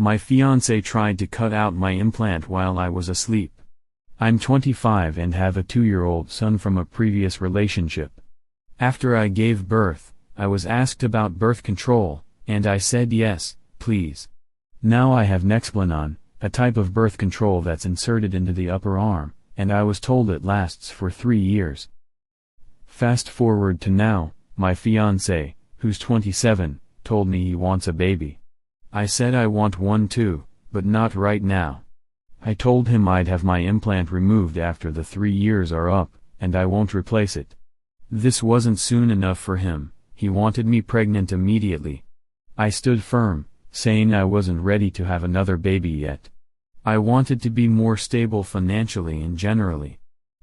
My fiance tried to cut out my implant while I was asleep. I'm 25 and have a 2-year-old son from a previous relationship. After I gave birth, I was asked about birth control, and I said yes, please. Now I have Nexplanon, a type of birth control that's inserted into the upper arm, and I was told it lasts for 3 years. Fast forward to now, my fiance, who's 27, told me he wants a baby. I said I want one too, but not right now. I told him I'd have my implant removed after the 3 years are up, and I won't replace it. This wasn't soon enough for him, he wanted me pregnant immediately. I stood firm, saying I wasn't ready to have another baby yet. I wanted to be more stable financially and generally.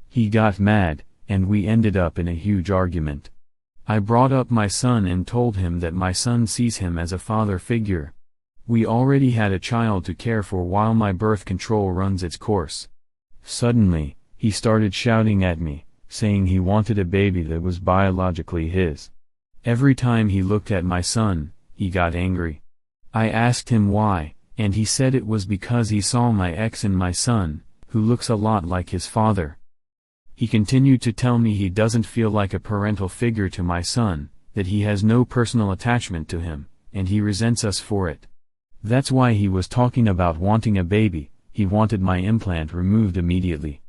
He got mad, and we ended up in a huge argument. I brought up my son and told him that my son sees him as a father figure. We already had a child to care for while my birth control runs its course. Suddenly, he started shouting at me, saying he wanted a baby that was biologically his. Every time he looked at my son, he got angry. I asked him why, and he said it was because he saw my ex in my son, who looks a lot like his father. He continued to tell me he doesn't feel like a parental figure to my son, that he has no personal attachment to him, and he resents us for it. That's why he was talking about wanting a baby, he wanted my implant removed immediately.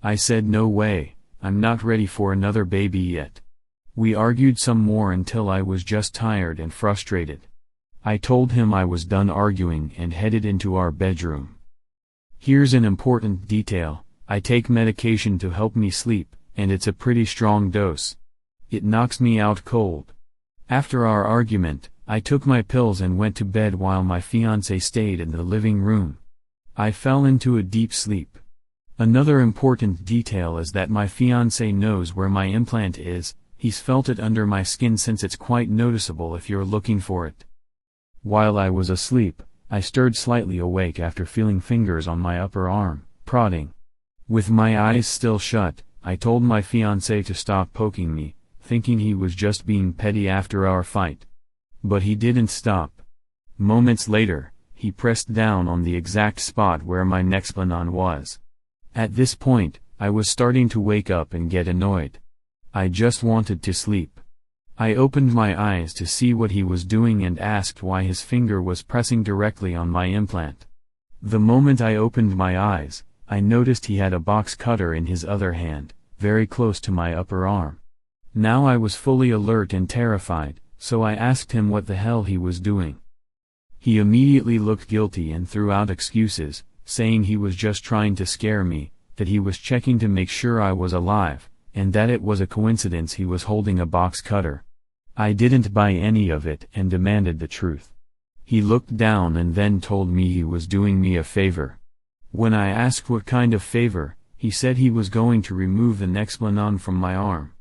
I said no way, I'm not ready for another baby yet. We argued some more until I was just tired and frustrated. I told him I was done arguing and headed into our bedroom. Here's an important detail, I take medication to help me sleep, and it's a pretty strong dose. It knocks me out cold. After our argument, I took my pills and went to bed while my fiancé stayed in the living room. I fell into a deep sleep. Another important detail is that my fiancé knows where my implant is, he's felt it under my skin since it's quite noticeable if you're looking for it. While I was asleep, I stirred slightly awake after feeling fingers on my upper arm, prodding. With my eyes still shut, I told my fiancé to stop poking me, thinking he was just being petty after our fight. But he didn't stop. Moments later, he pressed down on the exact spot where my Nexplanon was. At this point, I was starting to wake up and get annoyed. I just wanted to sleep. I opened my eyes to see what he was doing and asked why his finger was pressing directly on my implant. The moment I opened my eyes, I noticed he had a box cutter in his other hand, very close to my upper arm. Now I was fully alert and terrified, so I asked him what the hell he was doing. He immediately looked guilty and threw out excuses, saying he was just trying to scare me, that he was checking to make sure I was alive, and that it was a coincidence he was holding a box cutter. I didn't buy any of it and demanded the truth. He looked down and then told me he was doing me a favor. When I asked what kind of favor, he said he was going to remove the Nexplanon from my arm.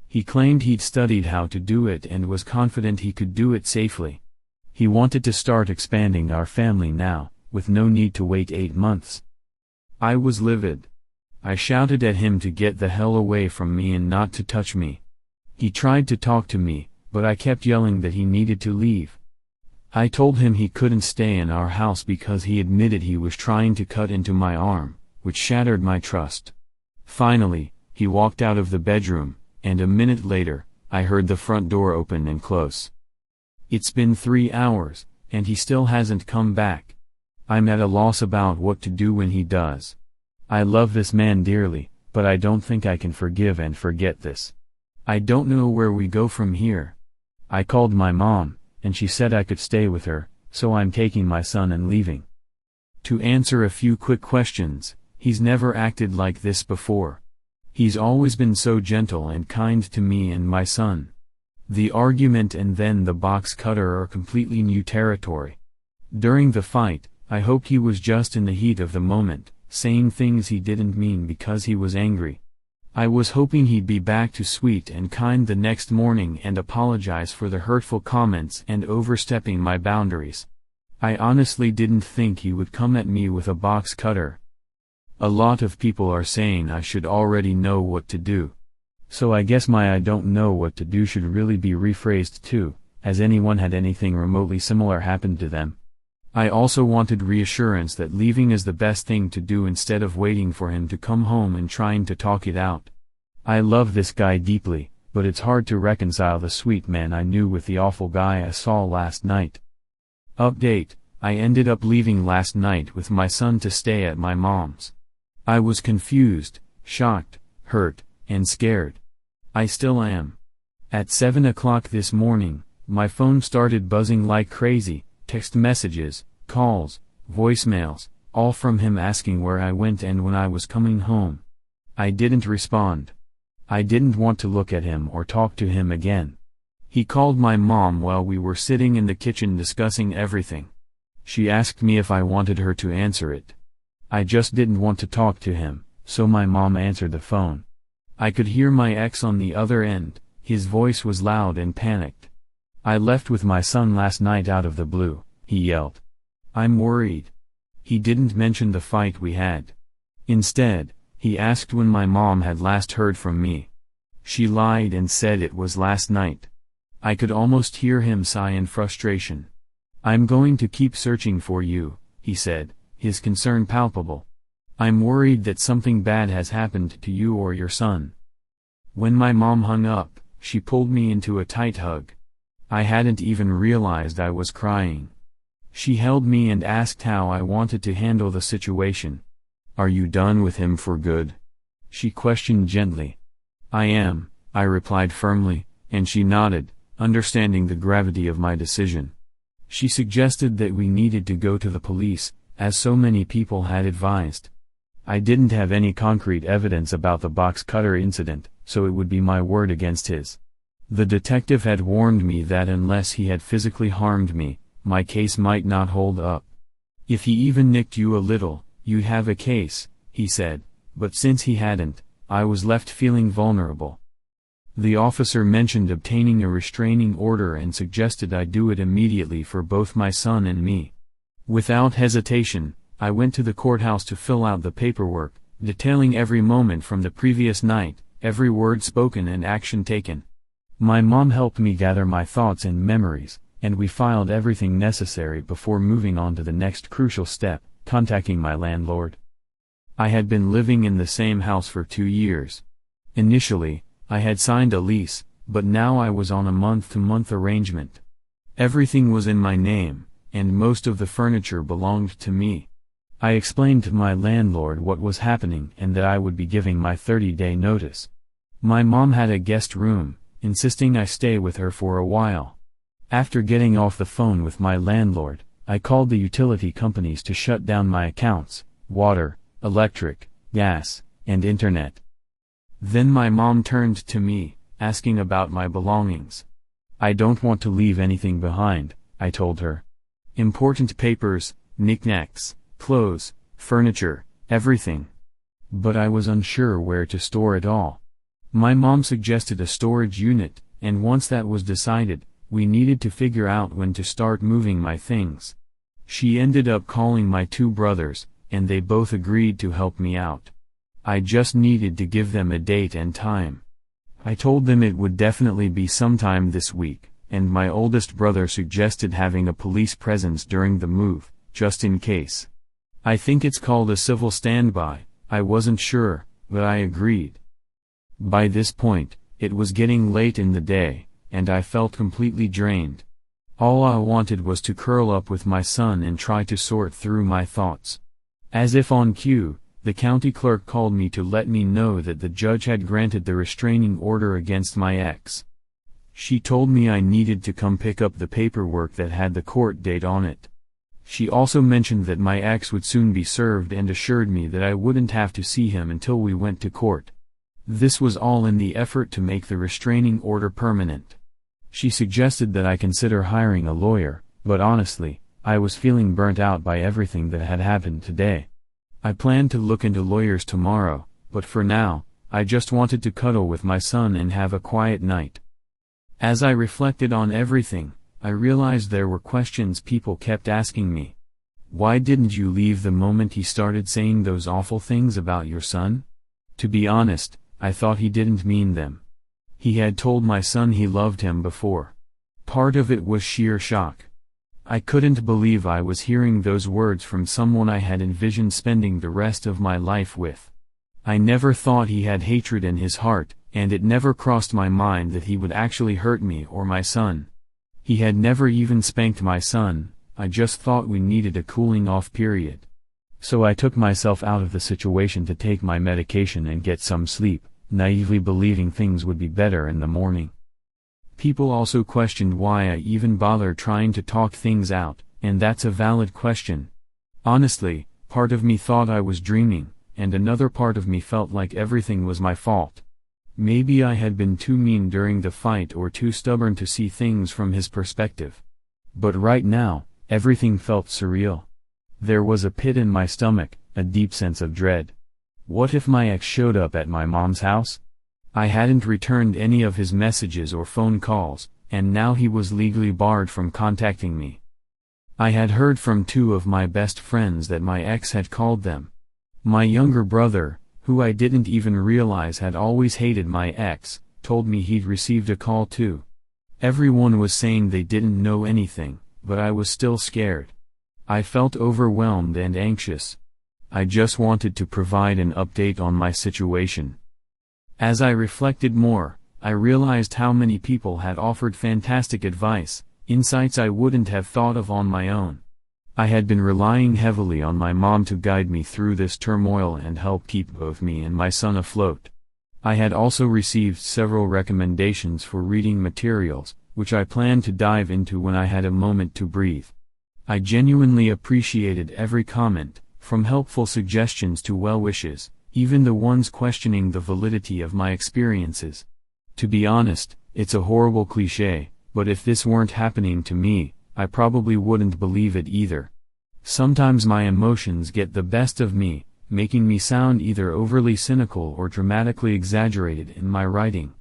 He claimed he'd studied how to do it and was confident he could do it safely. He wanted to start expanding our family now, with no need to wait 8 months. I was livid. I shouted at him to get the hell away from me and not to touch me. He tried to talk to me, but I kept yelling that he needed to leave. I told him he couldn't stay in our house because he admitted he was trying to cut into my arm, which shattered my trust. Finally, he walked out of the bedroom, and a minute later, I heard the front door open and close. It's been 3 hours, and he still hasn't come back. I'm at a loss about what to do when he does. I love this man dearly, but I don't think I can forgive and forget this. I don't know where we go from here. I called my mom, and she said I could stay with her, so I'm taking my son and leaving. To answer a few quick questions, he's never acted like this before. He's always been so gentle and kind to me and my son. The argument and then the box cutter are completely new territory. During the fight, I hoped he was just in the heat of the moment, saying things he didn't mean because he was angry. I was hoping he'd be back to sweet and kind the next morning and apologize for the hurtful comments and overstepping my boundaries. I honestly didn't think he would come at me with a box cutter. A lot of people are saying I should already know what to do. So I guess my I don't know what to do should really be rephrased too, has anyone had anything remotely similar happen to them? I also wanted reassurance that leaving is the best thing to do instead of waiting for him to come home and trying to talk it out. I love this guy deeply, but it's hard to reconcile the sweet man I knew with the awful guy I saw last night. Update: I ended up leaving last night with my son to stay at my mom's. I was confused, shocked, hurt, and scared. I still am. At 7 o'clock this morning, my phone started buzzing like crazy, text messages, calls, voicemails, all from him asking where I went and when I was coming home. I didn't respond. I didn't want to look at him or talk to him again. He called my mom while we were sitting in the kitchen discussing everything. She asked me if I wanted her to answer it. I just didn't want to talk to him, so my mom answered the phone. I could hear my ex on the other end. His voice was loud and panicked. "I left with my son last night out of the blue," he yelled. "I'm worried." He didn't mention the fight we had. Instead, he asked when my mom had last heard from me. She lied and said it was last night. I could almost hear him sigh in frustration. "I'm going to keep searching for you," he said, his concern palpable. "I'm worried that something bad has happened to you or your son." When my mom hung up, she pulled me into a tight hug. I hadn't even realized I was crying. She held me and asked how I wanted to handle the situation. "Are you done with him for good?" she questioned gently. "I am," I replied firmly, and she nodded, understanding the gravity of my decision. She suggested that we needed to go to the police, as so many people had advised. I didn't have any concrete evidence about the box cutter incident, so it would be my word against his. The detective had warned me that unless he had physically harmed me, my case might not hold up. "If he even nicked you a little, you'd have a case," he said, but since he hadn't, I was left feeling vulnerable. The officer mentioned obtaining a restraining order and suggested I do it immediately for both my son and me. Without hesitation, I went to the courthouse to fill out the paperwork, detailing every moment from the previous night, every word spoken and action taken. My mom helped me gather my thoughts and memories, and we filed everything necessary before moving on to the next crucial step, contacting my landlord. I had been living in the same house for 2 years. Initially, I had signed a lease, but now I was on a month-to-month arrangement. Everything was in my name, and most of the furniture belonged to me. I explained to my landlord what was happening and that I would be giving my 30-day notice. My mom had a guest room, insisting I stay with her for a while. After getting off the phone with my landlord, I called the utility companies to shut down my accounts, water, electric, gas, and internet. Then my mom turned to me, asking about my belongings. "I don't want to leave anything behind," I told her. "Important papers, knickknacks, clothes, furniture, everything." But I was unsure where to store it all. My mom suggested a storage unit, and once that was decided, we needed to figure out when to start moving my things. She ended up calling my 2 brothers, and they both agreed to help me out. I just needed to give them a date and time. I told them it would definitely be sometime this week, and my oldest brother suggested having a police presence during the move, just in case. I think it's called a civil standby. I wasn't sure, but I agreed. By this point, it was getting late in the day, and I felt completely drained. All I wanted was to curl up with my son and try to sort through my thoughts. As if on cue, the county clerk called me to let me know that the judge had granted the restraining order against my ex. She told me I needed to come pick up the paperwork that had the court date on it. She also mentioned that my ex would soon be served and assured me that I wouldn't have to see him until we went to court. This was all in the effort to make the restraining order permanent. She suggested that I consider hiring a lawyer, but honestly, I was feeling burnt out by everything that had happened today. I planned to look into lawyers tomorrow, but for now, I just wanted to cuddle with my son and have a quiet night. As I reflected on everything, I realized there were questions people kept asking me. "Why didn't you leave the moment he started saying those awful things about your son?" To be honest, I thought he didn't mean them. He had told my son he loved him before. Part of it was sheer shock. I couldn't believe I was hearing those words from someone I had envisioned spending the rest of my life with. I never thought he had hatred in his heart, and it never crossed my mind that he would actually hurt me or my son. He had never even spanked my son. I just thought we needed a cooling-off period. So I took myself out of the situation to take my medication and get some sleep, naively believing things would be better in the morning. People also questioned why I even bothered trying to talk things out, and that's a valid question. Honestly, part of me thought I was dreaming, and another part of me felt like everything was my fault. Maybe I had been too mean during the fight or too stubborn to see things from his perspective. But right now, everything felt surreal. There was a pit in my stomach, a deep sense of dread. What if my ex showed up at my mom's house? I hadn't returned any of his messages or phone calls, and now he was legally barred from contacting me. I had heard from two of my best friends that my ex had called them. My younger brother, who I didn't even realize had always hated my ex, told me he'd received a call too. Everyone was saying they didn't know anything, but I was still scared. I felt overwhelmed and anxious. I just wanted to provide an update on my situation. As I reflected more, I realized how many people had offered fantastic advice, insights I wouldn't have thought of on my own. I had been relying heavily on my mom to guide me through this turmoil and help keep both me and my son afloat. I had also received several recommendations for reading materials, which I planned to dive into when I had a moment to breathe. I genuinely appreciated every comment, from helpful suggestions to well wishes, even the ones questioning the validity of my experiences. To be honest, it's a horrible cliché, but if this weren't happening to me, I probably wouldn't believe it either. Sometimes my emotions get the best of me, making me sound either overly cynical or dramatically exaggerated in my writing.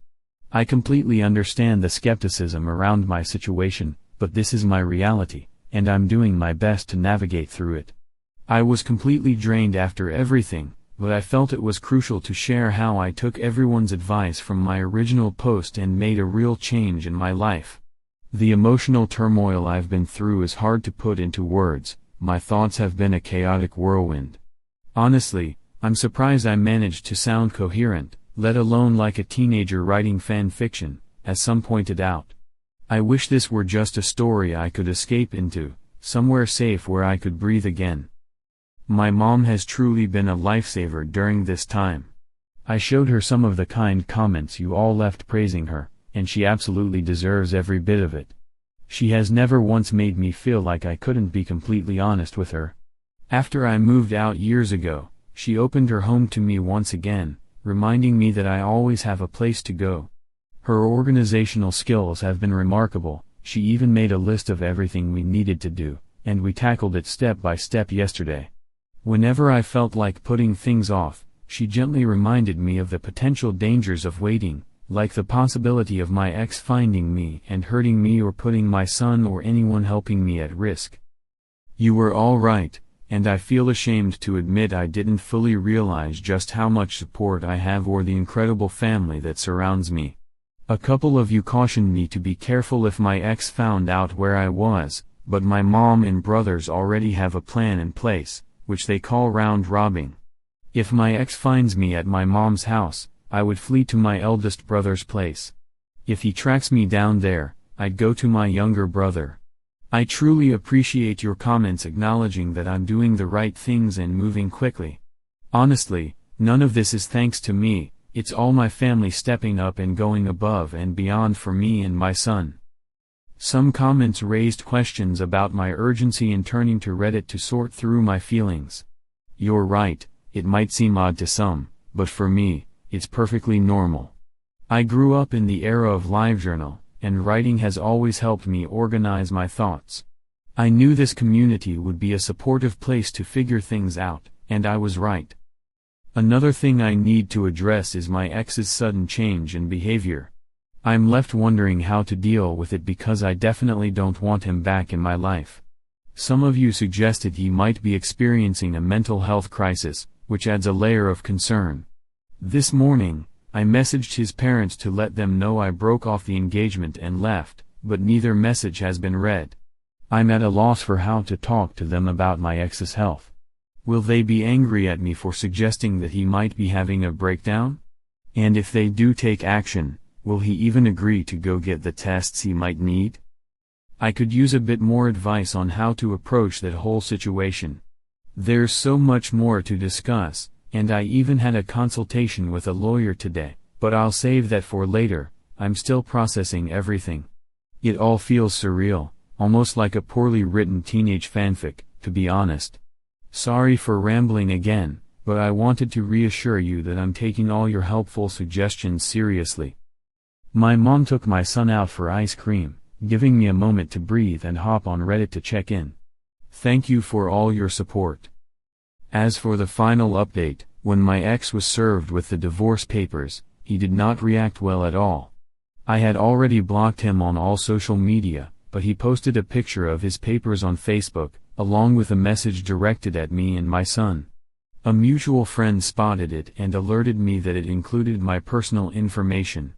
I completely understand the skepticism around my situation, but this is my reality, and I'm doing my best to navigate through it. I was completely drained after everything, but I felt it was crucial to share how I took everyone's advice from my original post and made a real change in my life. The emotional turmoil I've been through is hard to put into words. My thoughts have been a chaotic whirlwind. Honestly, I'm surprised I managed to sound coherent, let alone like a teenager writing fan fiction, as some pointed out. I wish this were just a story I could escape into, somewhere safe where I could breathe again. My mom has truly been a lifesaver during this time. I showed her some of the kind comments you all left praising her, and she absolutely deserves every bit of it. She has never once made me feel like I couldn't be completely honest with her. After I moved out years ago, she opened her home to me once again, reminding me that I always have a place to go. Her organizational skills have been remarkable. She even made a list of everything we needed to do, and we tackled it step by step yesterday. Whenever I felt like putting things off, she gently reminded me of the potential dangers of waiting, like the possibility of my ex finding me and hurting me or putting my son or anyone helping me at risk. You were all right, and I feel ashamed to admit I didn't fully realize just how much support I have or the incredible family that surrounds me. A couple of you cautioned me to be careful if my ex found out where I was, but my mom and brothers already have a plan in place, which they call round robbing. If my ex finds me at my mom's house, I would flee to my eldest brother's place. If he tracks me down there, I'd go to my younger brother. I truly appreciate your comments acknowledging that I'm doing the right things and moving quickly. Honestly, none of this is thanks to me, it's all my family stepping up and going above and beyond for me and my son. Some comments raised questions about my urgency in turning to Reddit to sort through my feelings. You're right, it might seem odd to some, but for me, it's perfectly normal. I grew up in the era of LiveJournal, and writing has always helped me organize my thoughts. I knew this community would be a supportive place to figure things out, and I was right. Another thing I need to address is my ex's sudden change in behavior. I'm left wondering how to deal with it because I definitely don't want him back in my life. Some of you suggested he might be experiencing a mental health crisis, which adds a layer of concern. This morning, I messaged his parents to let them know I broke off the engagement and left, but neither message has been read. I'm at a loss for how to talk to them about my ex's health. Will they be angry at me for suggesting that he might be having a breakdown? And if they do take action, will he even agree to go get the tests he might need? I could use a bit more advice on how to approach that whole situation. There's so much more to discuss, and I even had a consultation with a lawyer today, but I'll save that for later. I'm still processing everything. It all feels surreal, almost like a poorly written teenage fanfic, to be honest. Sorry for rambling again, but I wanted to reassure you that I'm taking all your helpful suggestions seriously. My mom took my son out for ice cream, giving me a moment to breathe and hop on Reddit to check in. Thank you for all your support. As for the final update, when my ex was served with the divorce papers, he did not react well at all. I had already blocked him on all social media, but he posted a picture of his papers on Facebook, along with a message directed at me and my son. A mutual friend spotted it and alerted me that it included my personal information.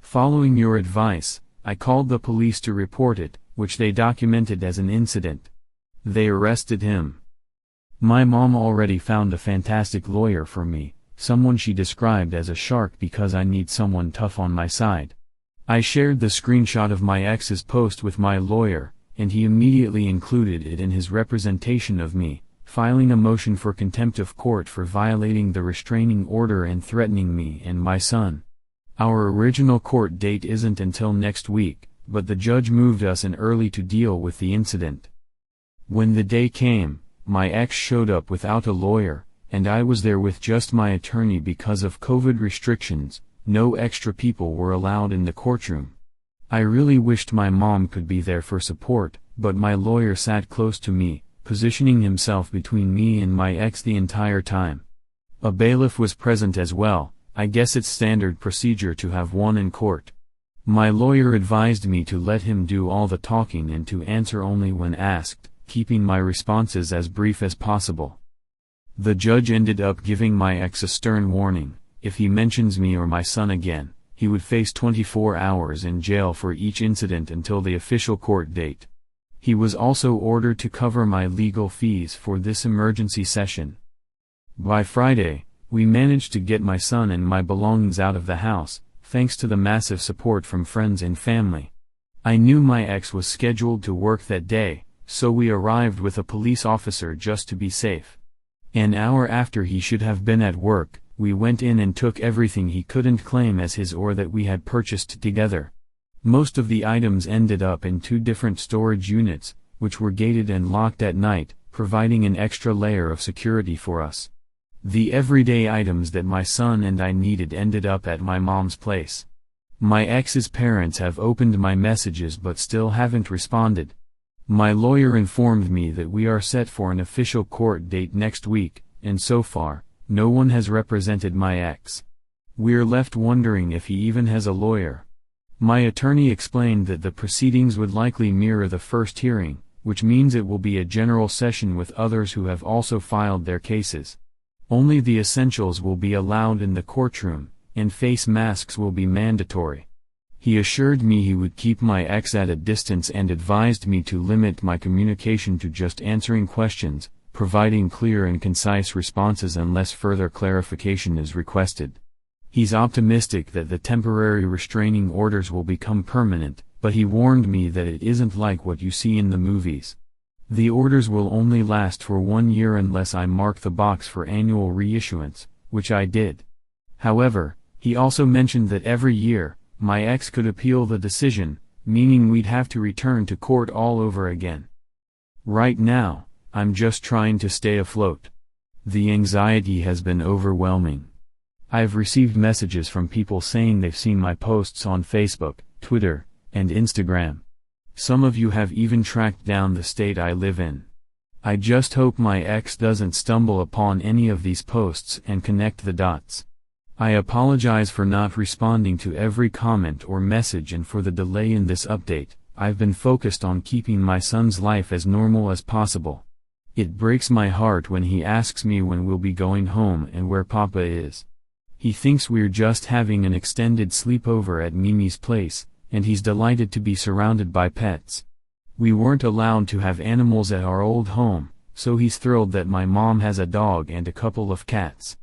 Following your advice, I called the police to report it, which they documented as an incident. They arrested him. My mom already found a fantastic lawyer for me, someone she described as a shark because I need someone tough on my side. I shared the screenshot of my ex's post with my lawyer, and he immediately included it in his representation of me, filing a motion for contempt of court for violating the restraining order and threatening me and my son. Our original court date isn't until next week, but the judge moved us in early to deal with the incident. When the day came, my ex showed up without a lawyer, and I was there with just my attorney because of COVID restrictions. No extra people were allowed in the courtroom. I really wished my mom could be there for support, but my lawyer sat close to me, positioning himself between me and my ex the entire time. A bailiff was present as well. I guess it's standard procedure to have one in court. My lawyer advised me to let him do all the talking and to answer only when asked, keeping my responses as brief as possible. The judge ended up giving my ex a stern warning: if he mentions me or my son again, he would face 24 hours in jail for each incident until the official court date. He was also ordered to cover my legal fees for this emergency session. By Friday, we managed to get my son and my belongings out of the house, thanks to the massive support from friends and family. I knew my ex was scheduled to work that day, so we arrived with a police officer just to be safe. An hour after he should have been at work, we went in and took everything he couldn't claim as his or that we had purchased together. Most of the items ended up in 2 different storage units, which were gated and locked at night, providing an extra layer of security for us. The everyday items that my son and I needed ended up at my mom's place. My ex's parents have opened my messages but still haven't responded. My lawyer informed me that we are set for an official court date next week, and so far, no one has represented my ex. We're left wondering if he even has a lawyer. My attorney explained that the proceedings would likely mirror the first hearing, which means it will be a general session with others who have also filed their cases. Only the essentials will be allowed in the courtroom, and face masks will be mandatory. He assured me he would keep my ex at a distance and advised me to limit my communication to just answering questions, providing clear and concise responses unless further clarification is requested. He's optimistic that the temporary restraining orders will become permanent, but he warned me that it isn't like what you see in the movies. The orders will only last for 1 year unless I mark the box for annual reissuance, which I did. However, he also mentioned that every year, my ex could appeal the decision, meaning we'd have to return to court all over again. Right now, I'm just trying to stay afloat. The anxiety has been overwhelming. I've received messages from people saying they've seen my posts on Facebook, Twitter, and Instagram. Some of you have even tracked down the state I live in. I just hope my ex doesn't stumble upon any of these posts and connect the dots. I apologize for not responding to every comment or message and for the delay in this update. I've been focused on keeping my son's life as normal as possible. It breaks my heart when he asks me when we'll be going home and where Papa is. He thinks we're just having an extended sleepover at Mimi's place, and he's delighted to be surrounded by pets. We weren't allowed to have animals at our old home, so he's thrilled that my mom has a dog and a couple of cats.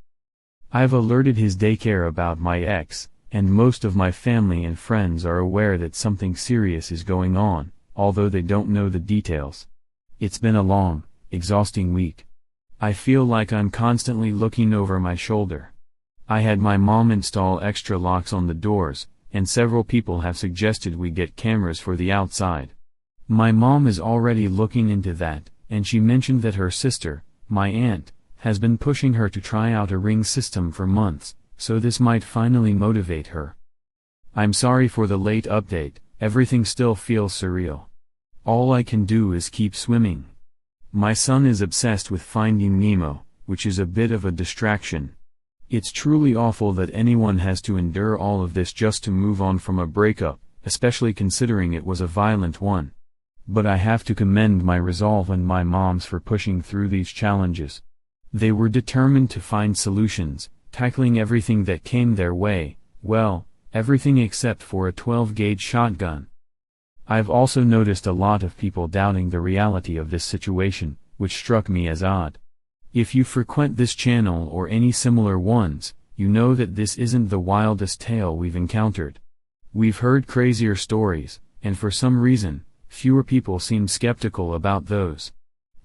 I've alerted his daycare about my ex, and most of my family and friends are aware that something serious is going on, although they don't know the details. It's been a long, exhausting week. I feel like I'm constantly looking over my shoulder. I had my mom install extra locks on the doors, and several people have suggested we get cameras for the outside. My mom is already looking into that, and she mentioned that her sister, my aunt, has been pushing her to try out a ring system for months, so this might finally motivate her. I'm sorry for the late update, everything still feels surreal. All I can do is keep swimming. My son is obsessed with Finding Nemo, which is a bit of a distraction. It's truly awful that anyone has to endure all of this just to move on from a breakup, especially considering it was a violent one. But I have to commend my resolve and my moms for pushing through these challenges. They were determined to find solutions, tackling everything that came their way, well, everything except for a 12-gauge shotgun. I've also noticed a lot of people doubting the reality of this situation, which struck me as odd. If you frequent this channel or any similar ones, you know that this isn't the wildest tale we've encountered. We've heard crazier stories, and for some reason, fewer people seem skeptical about those.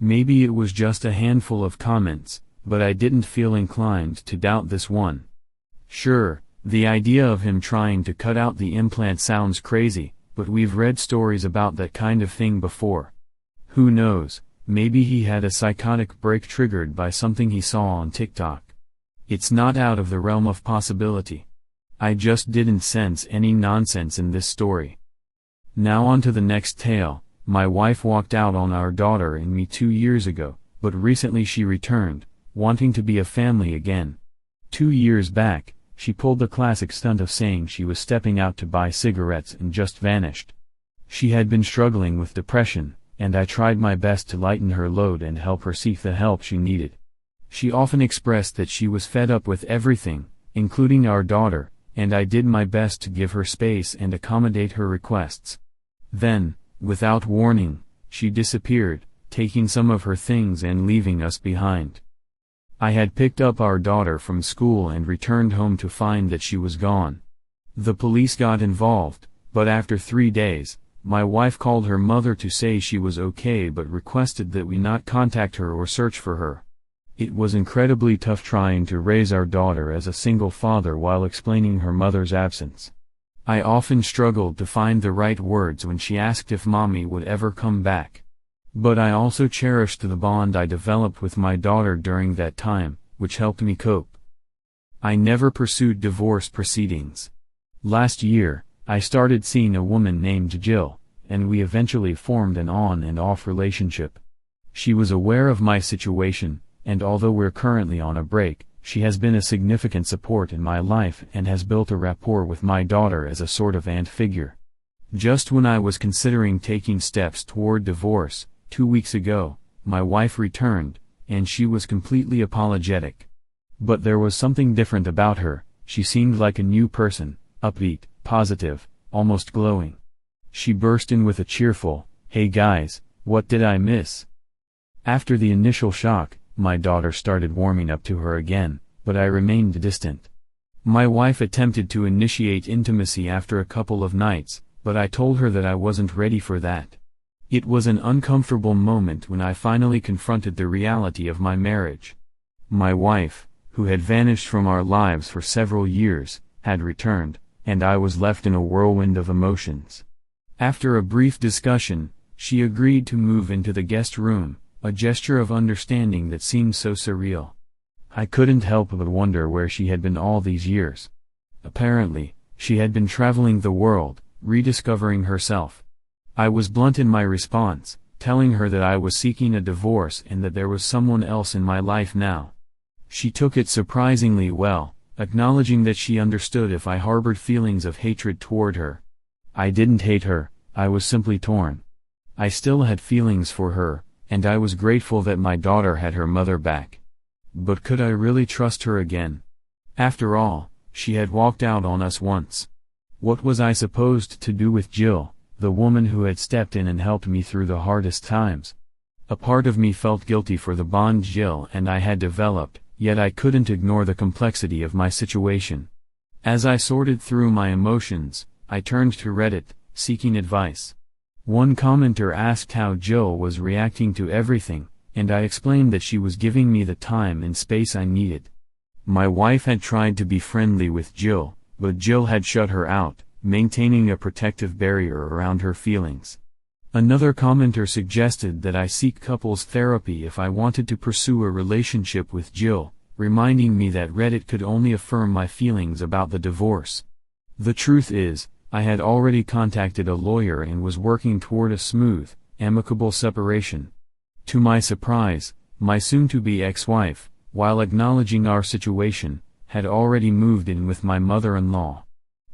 Maybe it was just a handful of comments, but I didn't feel inclined to doubt this one. Sure, the idea of him trying to cut out the implant sounds crazy, but we've read stories about that kind of thing before. Who knows, maybe he had a psychotic break triggered by something he saw on TikTok. It's not out of the realm of possibility. I just didn't sense any nonsense in this story. Now on to the next tale. My wife walked out on our daughter and me 2 years ago, but recently she returned, wanting to be a family again. 2 years back, she pulled the classic stunt of saying she was stepping out to buy cigarettes and just vanished. She had been struggling with depression, and I tried my best to lighten her load and help her seek the help she needed. She often expressed that she was fed up with everything, including our daughter, and I did my best to give her space and accommodate her requests. Then, without warning, she disappeared, taking some of her things and leaving us behind. I had picked up our daughter from school and returned home to find that she was gone. The police got involved, but after 3 days, my wife called her mother to say she was okay but requested that we not contact her or search for her. It was incredibly tough trying to raise our daughter as a single father while explaining her mother's absence. I often struggled to find the right words when she asked if mommy would ever come back. But I also cherished the bond I developed with my daughter during that time, which helped me cope. I never pursued divorce proceedings. Last year, I started seeing a woman named Jill, and we eventually formed an on and off relationship. She was aware of my situation, and although we're currently on a break, she has been a significant support in my life and has built a rapport with my daughter as a sort of aunt figure. Just when I was considering taking steps toward divorce, 2 weeks ago, my wife returned, and she was completely apologetic. But there was something different about her. She seemed like a new person, upbeat, positive, almost glowing. She burst in with a cheerful, "Hey guys, what did I miss?" After the initial shock, my daughter started warming up to her again, but I remained distant. My wife attempted to initiate intimacy after a couple of nights, but I told her that I wasn't ready for that. It was an uncomfortable moment when I finally confronted the reality of my marriage. My wife, who had vanished from our lives for several years, had returned, and I was left in a whirlwind of emotions. After a brief discussion, she agreed to move into the guest room, a gesture of understanding that seemed so surreal. I couldn't help but wonder where she had been all these years. Apparently, she had been traveling the world, rediscovering herself. I was blunt in my response, telling her that I was seeking a divorce and that there was someone else in my life now. She took it surprisingly well, acknowledging that she understood if I harbored feelings of hatred toward her. I didn't hate her, I was simply torn. I still had feelings for her, and I was grateful that my daughter had her mother back. But could I really trust her again? After all, she had walked out on us once. What was I supposed to do with Jill, the woman who had stepped in and helped me through the hardest times. A part of me felt guilty for the bond Jill and I had developed, yet I couldn't ignore the complexity of my situation. As I sorted through my emotions, I turned to Reddit, seeking advice. One commenter asked how Jill was reacting to everything, and I explained that she was giving me the time and space I needed. My wife had tried to be friendly with Jill, but Jill had shut her out, maintaining a protective barrier around her feelings. Another commenter suggested that I seek couples therapy if I wanted to pursue a relationship with Jill, reminding me that Reddit could only affirm my feelings about the divorce. The truth is, I had already contacted a lawyer and was working toward a smooth, amicable separation. To my surprise, my soon-to-be ex-wife, while acknowledging our situation, had already moved in with my mother-in-law.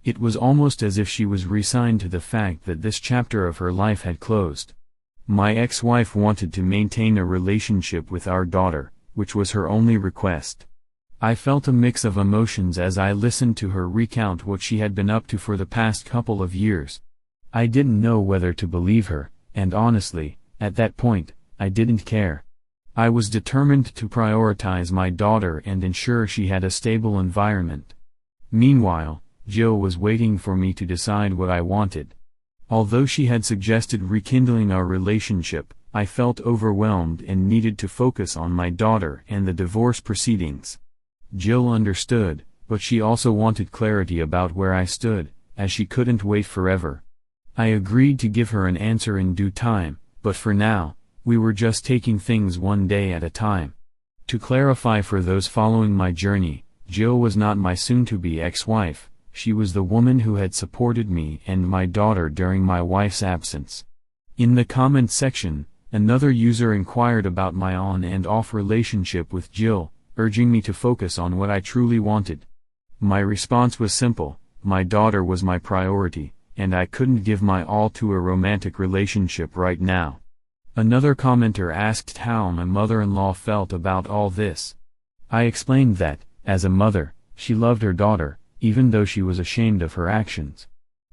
It was almost as if she was resigned to the fact that this chapter of her life had closed. My ex-wife wanted to maintain a relationship with our daughter, which was her only request. I felt a mix of emotions as I listened to her recount what she had been up to for the past couple of years. I didn't know whether to believe her, and honestly, at that point, I didn't care. I was determined to prioritize my daughter and ensure she had a stable environment. Meanwhile, Jill was waiting for me to decide what I wanted. Although she had suggested rekindling our relationship, I felt overwhelmed and needed to focus on my daughter and the divorce proceedings. Jill understood, but she also wanted clarity about where I stood, as she couldn't wait forever. I agreed to give her an answer in due time, but for now, we were just taking things one day at a time. To clarify for those following my journey, Jill was not my soon-to-be ex-wife, she was the woman who had supported me and my daughter during my wife's absence. In the comments section, another user inquired about my on and off relationship with Jill, urging me to focus on what I truly wanted. My response was simple: my daughter was my priority, and I couldn't give my all to a romantic relationship right now. Another commenter asked how my mother-in-law felt about all this. I explained that, as a mother, she loved her daughter, even though she was ashamed of her actions.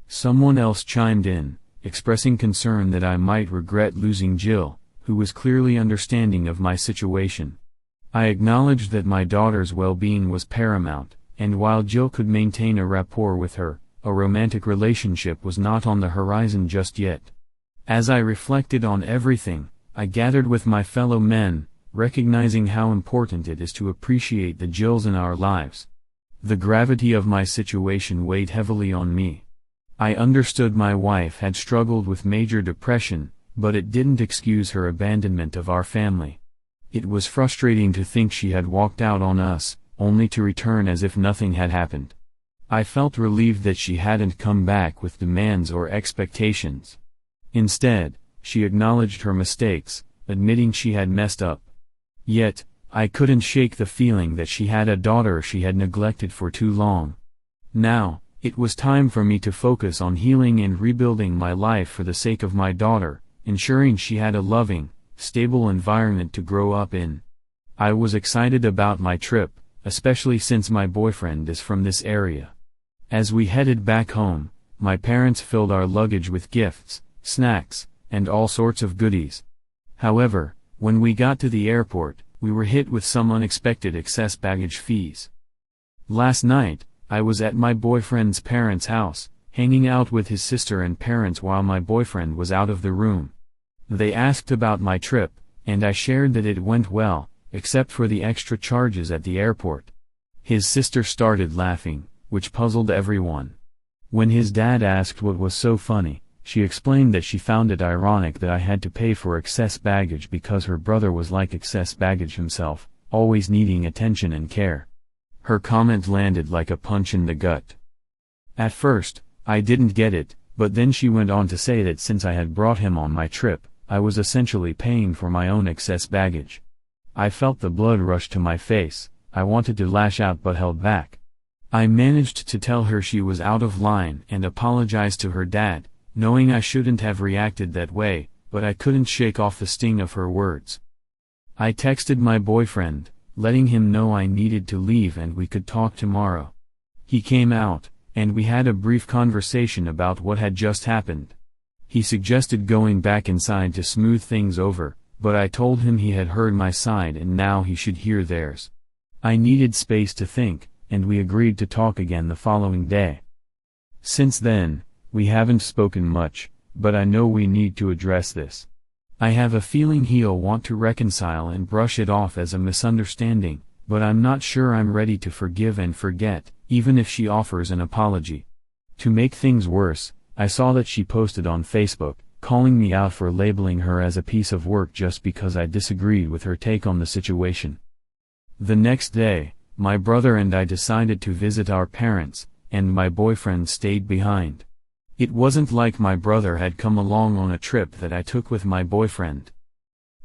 Someone else chimed in, expressing concern that I might regret losing Jill, who was clearly understanding of my situation. I acknowledged that my daughter's well-being was paramount, and while Jill could maintain a rapport with her, a romantic relationship was not on the horizon just yet. As I reflected on everything, I gathered with my fellow men, recognizing how important it is to appreciate the Jills in our lives. The gravity of my situation weighed heavily on me. I understood my wife had struggled with major depression, but it didn't excuse her abandonment of our family. It was frustrating to think she had walked out on us, only to return as if nothing had happened. I felt relieved that she hadn't come back with demands or expectations. Instead, she acknowledged her mistakes, admitting she had messed up. Yet, I couldn't shake the feeling that she had a daughter she had neglected for too long. Now, it was time for me to focus on healing and rebuilding my life for the sake of my daughter, ensuring she had a loving, stable environment to grow up in. I was excited about my trip, especially since my boyfriend is from this area. As we headed back home, my parents filled our luggage with gifts, snacks, and all sorts of goodies. However, when we got to the airport, we were hit with some unexpected excess baggage fees. Last night, I was at my boyfriend's parents' house, hanging out with his sister and parents while my boyfriend was out of the room. They asked about my trip, and I shared that it went well, except for the extra charges at the airport. His sister started laughing, which puzzled everyone. When his dad asked what was so funny, she explained that she found it ironic that I had to pay for excess baggage because her brother was like excess baggage himself, always needing attention and care. Her comment landed like a punch in the gut. At first, I didn't get it, but then she went on to say that since I had brought him on my trip, I was essentially paying for my own excess baggage. I felt the blood rush to my face. I wanted to lash out but held back. I managed to tell her she was out of line and apologized to her dad, knowing I shouldn't have reacted that way, but I couldn't shake off the sting of her words. I texted my boyfriend, letting him know I needed to leave and we could talk tomorrow. He came out, and we had a brief conversation about what had just happened. He suggested going back inside to smooth things over, but I told him he had heard my side and now he should hear theirs. I needed space to think, and we agreed to talk again the following day. Since then, we haven't spoken much, but I know we need to address this. I have a feeling he'll want to reconcile and brush it off as a misunderstanding, but I'm not sure I'm ready to forgive and forget, even if she offers an apology. To make things worse, I saw that she posted on Facebook, calling me out for labeling her as a piece of work just because I disagreed with her take on the situation. The next day, my brother and I decided to visit our parents, and my boyfriend stayed behind. It wasn't like my brother had come along on a trip that I took with my boyfriend.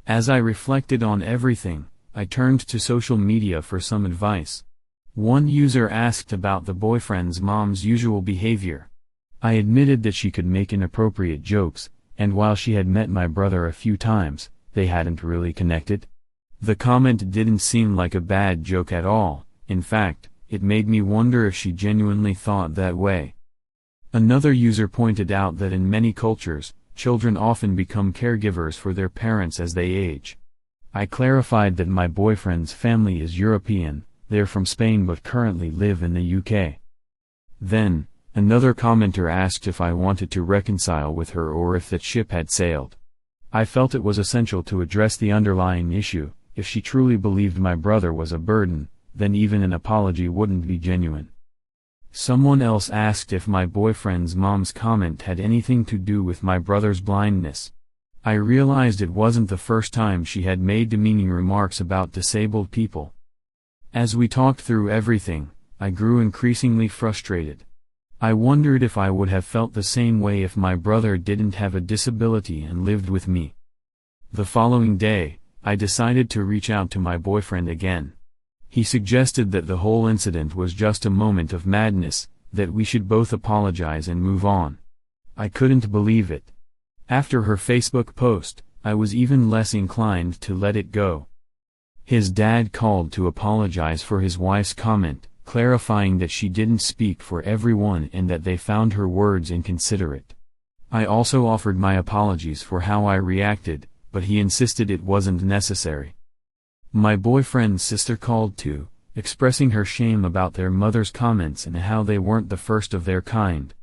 As I reflected on everything, I turned to social media for some advice. One user asked about the boyfriend's mom's usual behavior. I admitted that she could make inappropriate jokes, and while she had met my brother a few times, they hadn't really connected. The comment didn't seem like a bad joke at all. In fact, it made me wonder if she genuinely thought that way. Another user pointed out that in many cultures, children often become caregivers for their parents as they age. I clarified that my boyfriend's family is European, they're from Spain but currently live in the UK. Then, another commenter asked if I wanted to reconcile with her or if that ship had sailed. I felt it was essential to address the underlying issue. If she truly believed my brother was a burden, then even an apology wouldn't be genuine. Someone else asked if my boyfriend's mom's comment had anything to do with my brother's blindness. I realized it wasn't the first time she had made demeaning remarks about disabled people. As we talked through everything, I grew increasingly frustrated. I wondered if I would have felt the same way if my brother didn't have a disability and lived with me. The following day, I decided to reach out to my boyfriend again. He suggested that the whole incident was just a moment of madness, that we should both apologize and move on. I couldn't believe it. After her Facebook post, I was even less inclined to let it go. His dad called to apologize for his wife's comment, clarifying that she didn't speak for everyone and that they found her words inconsiderate. I also offered my apologies for how I reacted, but he insisted it wasn't necessary. My boyfriend's sister called too, expressing her shame about their mother's comments and how they weren't the first of their kind.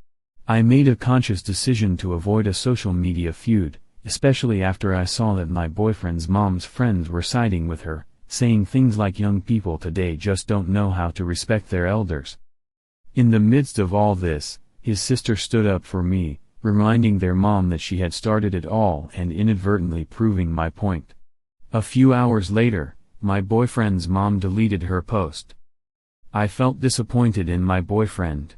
I made a conscious decision to avoid a social media feud, especially after I saw that my boyfriend's mom's friends were siding with her, saying things like young people today just don't know how to respect their elders. In the midst of all this, his sister stood up for me, reminding their mom that she had started it all and inadvertently proving my point. A few hours later, my boyfriend's mom deleted her post. I felt disappointed in my boyfriend.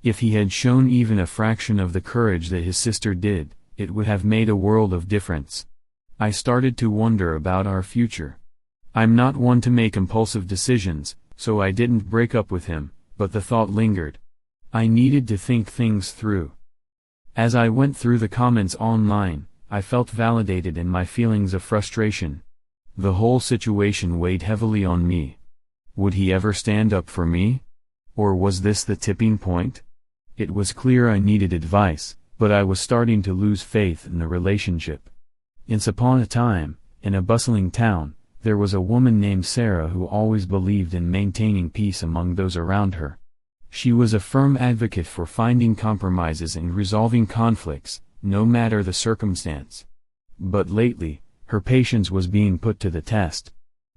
If he had shown even a fraction of the courage that his sister did, it would have made a world of difference. I started to wonder about our future. I'm not one to make impulsive decisions, so I didn't break up with him, but the thought lingered. I needed to think things through. As I went through the comments online, I felt validated in my feelings of frustration. The whole situation weighed heavily on me. Would he ever stand up for me? Or was this the tipping point? It was clear I needed advice, but I was starting to lose faith in the relationship. Once upon a time, in a bustling town, there was a woman named Sarah who always believed in maintaining peace among those around her. She was a firm advocate for finding compromises and resolving conflicts, no matter the circumstance. But lately, her patience was being put to the test.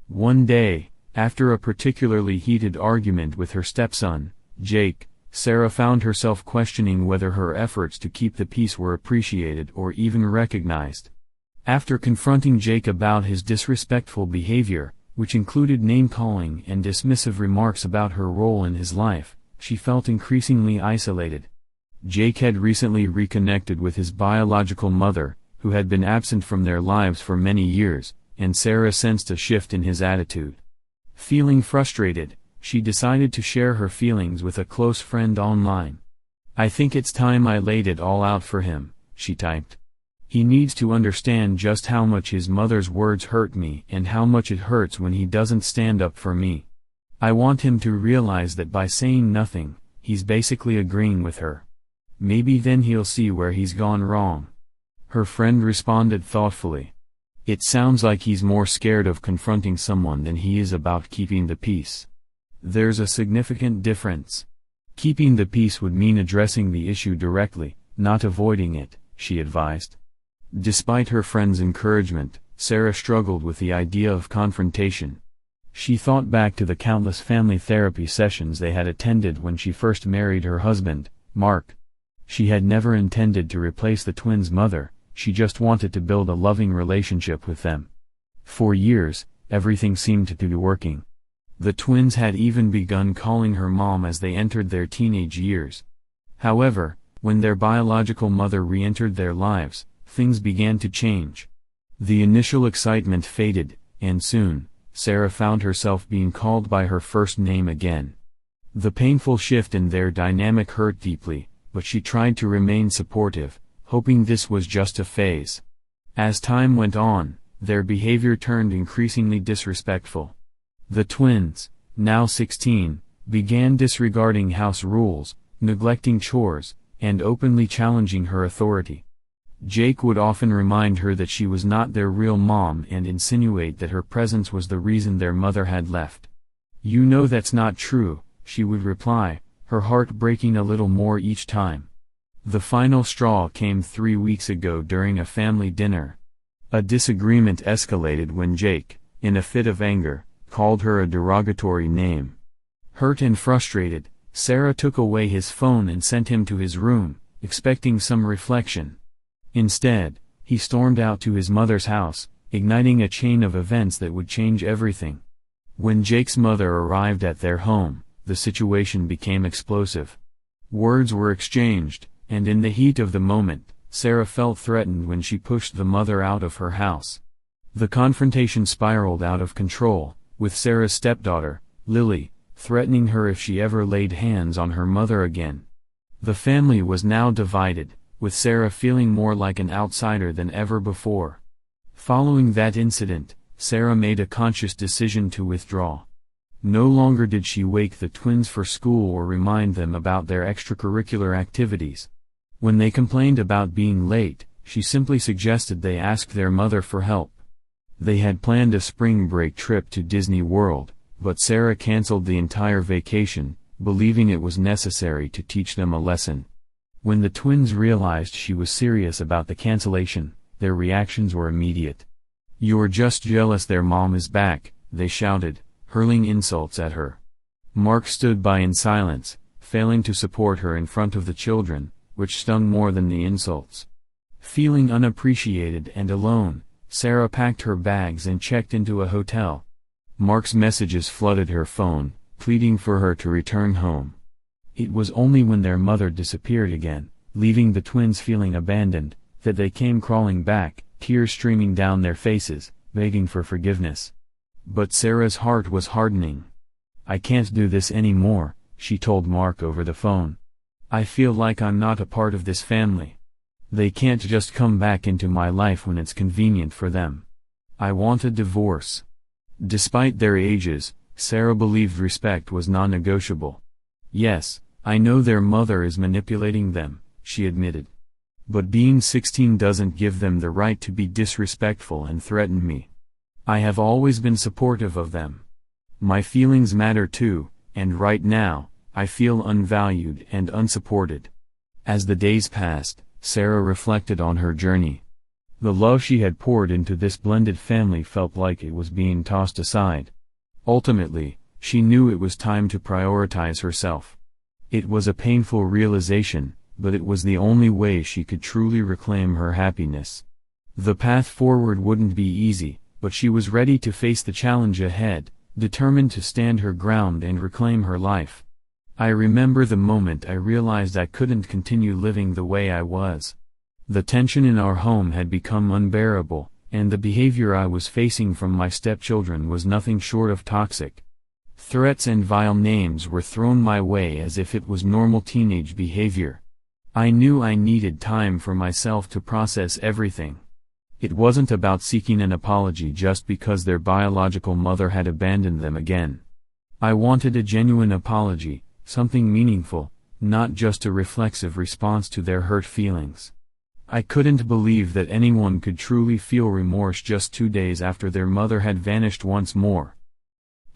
One day, after a particularly heated argument with her stepson, Jake, Sarah found herself questioning whether her efforts to keep the peace were appreciated or even recognized. After confronting Jake about his disrespectful behavior, which included name-calling and dismissive remarks about her role in his life, she felt increasingly isolated. Jake had recently reconnected with his biological mother, who had been absent from their lives for many years, and Sarah sensed a shift in his attitude. Feeling frustrated, she decided to share her feelings with a close friend online. "I think it's time I laid it all out for him," she typed. "He needs to understand just how much his mother's words hurt me and how much it hurts when he doesn't stand up for me. I want him to realize that by saying nothing, he's basically agreeing with her. Maybe then he'll see where he's gone wrong." Her friend responded thoughtfully. It sounds like he's more scared of confronting someone than he is about keeping the peace. There's a significant difference. Keeping the peace would mean addressing the issue directly, not avoiding it, she advised. Despite her friend's encouragement, Sarah struggled with the idea of confrontation. She thought back to the countless family therapy sessions they had attended when she first married her husband, Mark. She had never intended to replace the twins' mother, she just wanted to build a loving relationship with them. For years, everything seemed to be working. The twins had even begun calling her mom as they entered their teenage years. However, when their biological mother re-entered their lives, things began to change. The initial excitement faded, and soon, Sarah found herself being called by her first name again. The painful shift in their dynamic hurt deeply, but she tried to remain supportive, hoping this was just a phase. As time went on, their behavior turned increasingly disrespectful. The twins, now 16, began disregarding house rules, neglecting chores, and openly challenging her authority. Jake would often remind her that she was not their real mom and insinuate that her presence was the reason their mother had left. "You know that's not true," she would reply, her heart breaking a little more each time. The final straw came 3 weeks ago during a family dinner. A disagreement escalated when Jake, in a fit of anger, called her a derogatory name. Hurt and frustrated, Sarah took away his phone and sent him to his room, expecting some reflection. Instead, he stormed out to his mother's house, igniting a chain of events that would change everything. When Jake's mother arrived at their home, the situation became explosive. Words were exchanged, and in the heat of the moment, Sarah felt threatened when she pushed the mother out of her house. The confrontation spiraled out of control, with Sarah's stepdaughter, Lily, threatening her if she ever laid hands on her mother again. The family was now divided, with Sarah feeling more like an outsider than ever before. Following that incident, Sarah made a conscious decision to withdraw. No longer did she wake the twins for school or remind them about their extracurricular activities. When they complained about being late, she simply suggested they ask their mother for help. They had planned a spring break trip to Disney World, but Sarah canceled the entire vacation, believing it was necessary to teach them a lesson. When the twins realized she was serious about the cancellation, their reactions were immediate. "You're just jealous their mom is back," they shouted, hurling insults at her. Mark stood by in silence, failing to support her in front of the children, which stung more than the insults. Feeling unappreciated and alone, Sarah packed her bags and checked into a hotel. Mark's messages flooded her phone, pleading for her to return home. It was only when their mother disappeared again, leaving the twins feeling abandoned, that they came crawling back, tears streaming down their faces, begging for forgiveness. But Sarah's heart was hardening. "I can't do this anymore," she told Mark over the phone. "I feel like I'm not a part of this family. They can't just come back into my life when it's convenient for them. I want a divorce." Despite their ages, Sarah believed respect was non-negotiable. "Yes, I know their mother is manipulating them," she admitted. "But being 16 doesn't give them the right to be disrespectful and threaten me. I have always been supportive of them. My feelings matter too, and right now, I feel unvalued and unsupported." As the days passed, Sarah reflected on her journey. The love she had poured into this blended family felt like it was being tossed aside. Ultimately, she knew it was time to prioritize herself. It was a painful realization, but it was the only way she could truly reclaim her happiness. The path forward wouldn't be easy, but she was ready to face the challenge ahead, determined to stand her ground and reclaim her life. "I remember the moment I realized I couldn't continue living the way I was. The tension in our home had become unbearable, and the behavior I was facing from my stepchildren was nothing short of toxic. Threats and vile names were thrown my way as if it was normal teenage behavior. I knew I needed time for myself to process everything. It wasn't about seeking an apology just because their biological mother had abandoned them again. I wanted a genuine apology, something meaningful, not just a reflexive response to their hurt feelings." I couldn't believe that anyone could truly feel remorse just 2 days after their mother had vanished once more.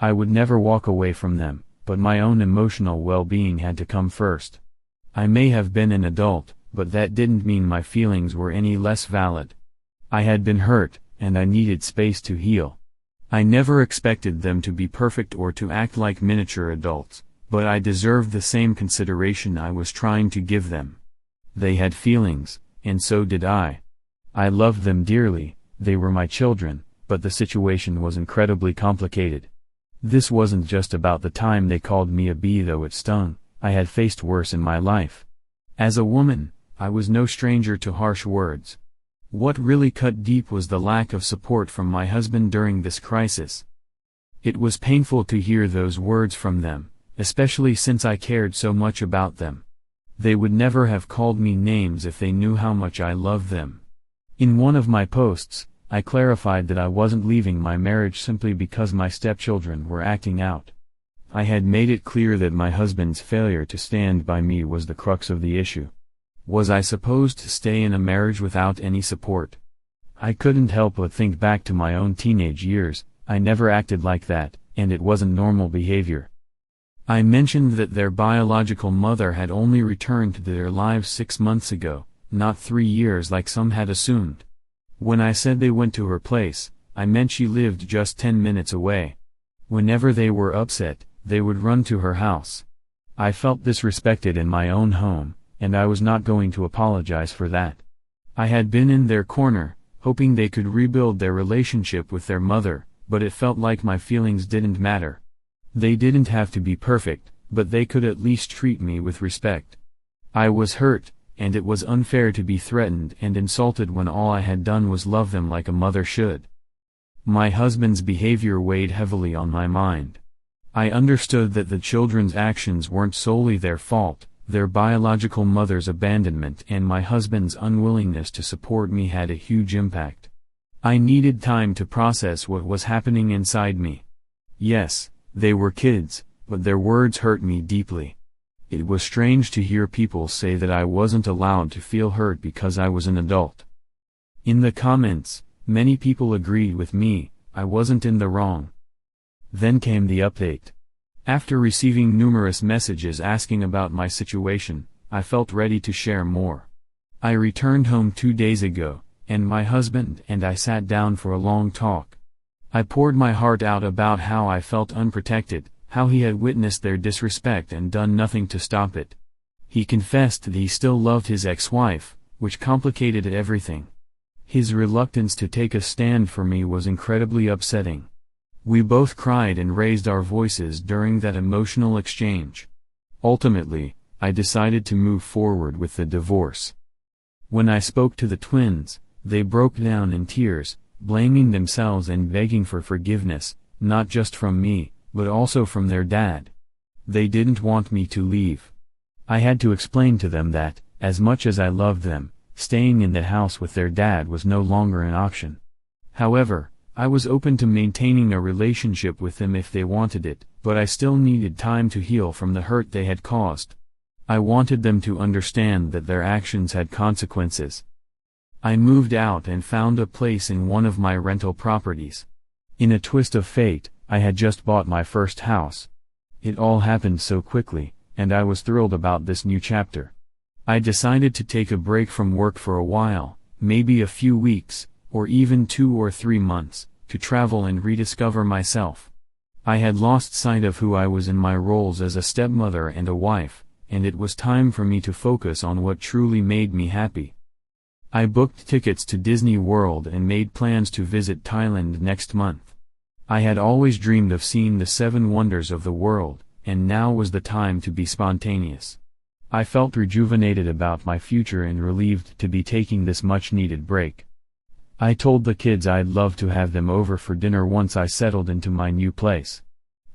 I would never walk away from them, but my own emotional well-being had to come first. I may have been an adult, but that didn't mean my feelings were any less valid. I had been hurt, and I needed space to heal. I never expected them to be perfect or to act like miniature adults, but I deserved the same consideration I was trying to give them. They had feelings, and so did I. I loved them dearly, they were my children, but the situation was incredibly complicated. This wasn't just about the time they called me a bee, though it stung. I had faced worse in my life. As a woman, I was no stranger to harsh words. What really cut deep was the lack of support from my husband during this crisis. It was painful to hear those words from them, especially since I cared so much about them. They would never have called me names if they knew how much I loved them. In one of my posts, I clarified that I wasn't leaving my marriage simply because my stepchildren were acting out. I had made it clear that my husband's failure to stand by me was the crux of the issue. Was I supposed to stay in a marriage without any support? I couldn't help but think back to my own teenage years. I never acted like that, and it wasn't normal behavior. I mentioned that their biological mother had only returned to their lives 6 months ago, not 3 years like some had assumed. When I said they went to her place, I meant she lived just 10 minutes away. Whenever they were upset, they would run to her house. I felt disrespected in my own home, and I was not going to apologize for that. I had been in their corner, hoping they could rebuild their relationship with their mother, but it felt like my feelings didn't matter. They didn't have to be perfect, but they could at least treat me with respect. I was hurt, and it was unfair to be threatened and insulted when all I had done was love them like a mother should. My husband's behavior weighed heavily on my mind. I understood that the children's actions weren't solely their fault. Their biological mother's abandonment and my husband's unwillingness to support me had a huge impact. I needed time to process what was happening inside me. Yes, they were kids, but their words hurt me deeply. It was strange to hear people say that I wasn't allowed to feel hurt because I was an adult. In the comments, many people agreed with me. I wasn't in the wrong. Then came the update. After receiving numerous messages asking about my situation, I felt ready to share more. I returned home 2 days ago, and my husband and I sat down for a long talk. I poured my heart out about how I felt unprotected, how he had witnessed their disrespect and done nothing to stop it. He confessed that he still loved his ex-wife, which complicated everything. His reluctance to take a stand for me was incredibly upsetting. We both cried and raised our voices during that emotional exchange. Ultimately, I decided to move forward with the divorce. When I spoke to the twins, they broke down in tears, blaming themselves and begging for forgiveness, not just from me, but also from their dad. They didn't want me to leave. I had to explain to them that, as much as I loved them, staying in the house with their dad was no longer an option. However, I was open to maintaining a relationship with them if they wanted it, but I still needed time to heal from the hurt they had caused. I wanted them to understand that their actions had consequences. I moved out and found a place in one of my rental properties. In a twist of fate, I had just bought my first house. It all happened so quickly, and I was thrilled about this new chapter. I decided to take a break from work for a while, maybe a few weeks, or even 2 or 3 months, to travel and rediscover myself. I had lost sight of who I was in my roles as a stepmother and a wife, and it was time for me to focus on what truly made me happy. I booked tickets to Disney World and made plans to visit Thailand next month. I had always dreamed of seeing the 7 wonders of the world, and now was the time to be spontaneous. I felt rejuvenated about my future and relieved to be taking this much-needed break. I told the kids I'd love to have them over for dinner once I settled into my new place.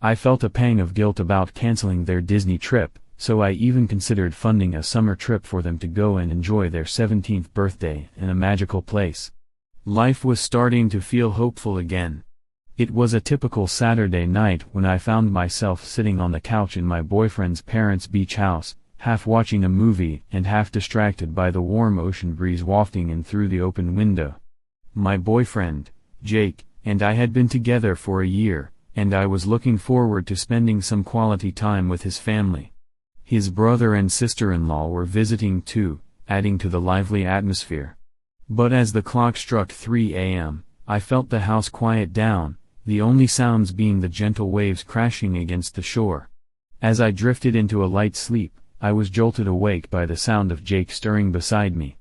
I felt a pang of guilt about canceling their Disney trip, so I even considered funding a summer trip for them to go and enjoy their 17th birthday in a magical place. Life was starting to feel hopeful again. It was a typical Saturday night when I found myself sitting on the couch in my boyfriend's parents' beach house, half watching a movie and half distracted by the warm ocean breeze wafting in through the open window. My boyfriend, Jake, and I had been together for a year, and I was looking forward to spending some quality time with his family. His brother and sister-in-law were visiting too, adding to the lively atmosphere. But as the clock struck 3 a.m., I felt the house quiet down, the only sounds being the gentle waves crashing against the shore. As I drifted into a light sleep, I was jolted awake by the sound of Jake stirring beside me.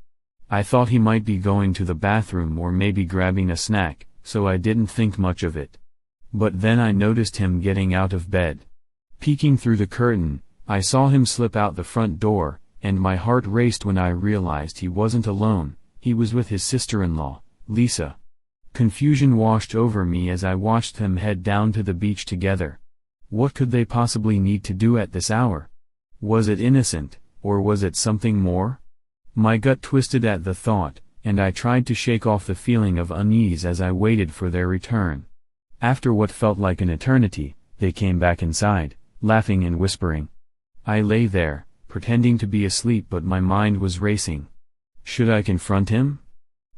I thought he might be going to the bathroom or maybe grabbing a snack, so I didn't think much of it. But then I noticed him getting out of bed. Peeking through the curtain, I saw him slip out the front door, and my heart raced when I realized he wasn't alone. He was with his sister-in-law, Lisa. Confusion washed over me as I watched them head down to the beach together. What could they possibly need to do at this hour? Was it innocent, or was it something more? My gut twisted at the thought, and I tried to shake off the feeling of unease as I waited for their return. After what felt like an eternity, they came back inside, laughing and whispering. I lay there, pretending to be asleep, but my mind was racing. Should I confront him?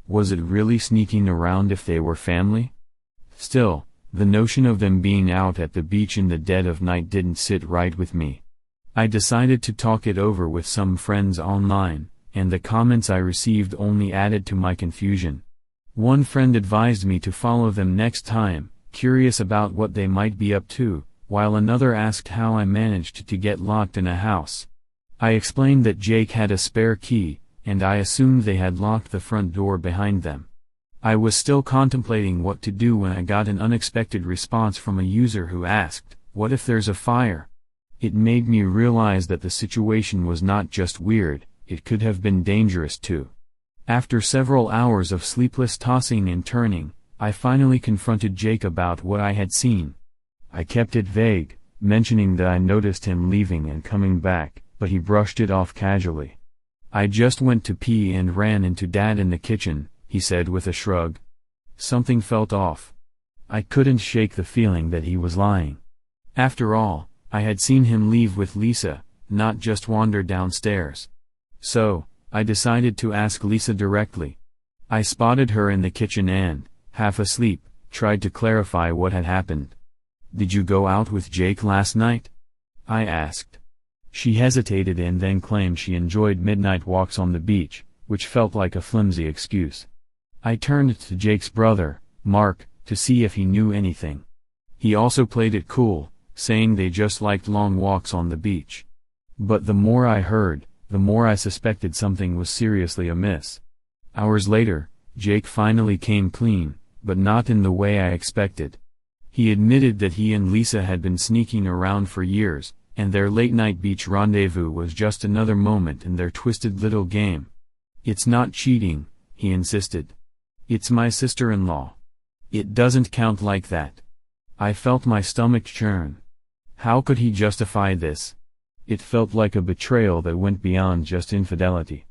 Was it really sneaking around if they were family? Still, the notion of them being out at the beach in the dead of night didn't sit right with me. I decided to talk it over with some friends online, and the comments I received only added to my confusion. One friend advised me to follow them next time, curious about what they might be up to, while another asked how I managed to get locked in a house. I explained that Jake had a spare key, and I assumed they had locked the front door behind them. I was still contemplating what to do when I got an unexpected response from a user who asked, "What if there's a fire?" It made me realize that the situation was not just weird, it could have been dangerous too. After several hours of sleepless tossing and turning, I finally confronted Jake about what I had seen. I kept it vague, mentioning that I noticed him leaving and coming back, but he brushed it off casually. "I just went to pee and ran into Dad in the kitchen," he said with a shrug. Something felt off. I couldn't shake the feeling that he was lying. After all, I had seen him leave with Lisa, not just wander downstairs. So, I decided to ask Lisa directly. I spotted her in the kitchen and, half asleep, tried to clarify what had happened. "Did you go out with Jake last night?" I asked. She hesitated and then claimed she enjoyed midnight walks on the beach, which felt like a flimsy excuse. I turned to Jake's brother, Mark, to see if he knew anything. He also played it cool, saying they just liked long walks on the beach. But the more I heard, the more I suspected something was seriously amiss. Hours later, Jake finally came clean, but not in the way I expected. He admitted that he and Lisa had been sneaking around for years, and their late-night beach rendezvous was just another moment in their twisted little game. "It's not cheating," he insisted. "It's my sister-in-law. It doesn't count like that." I felt my stomach churn. How could he justify this? It felt like a betrayal that went beyond just infidelity.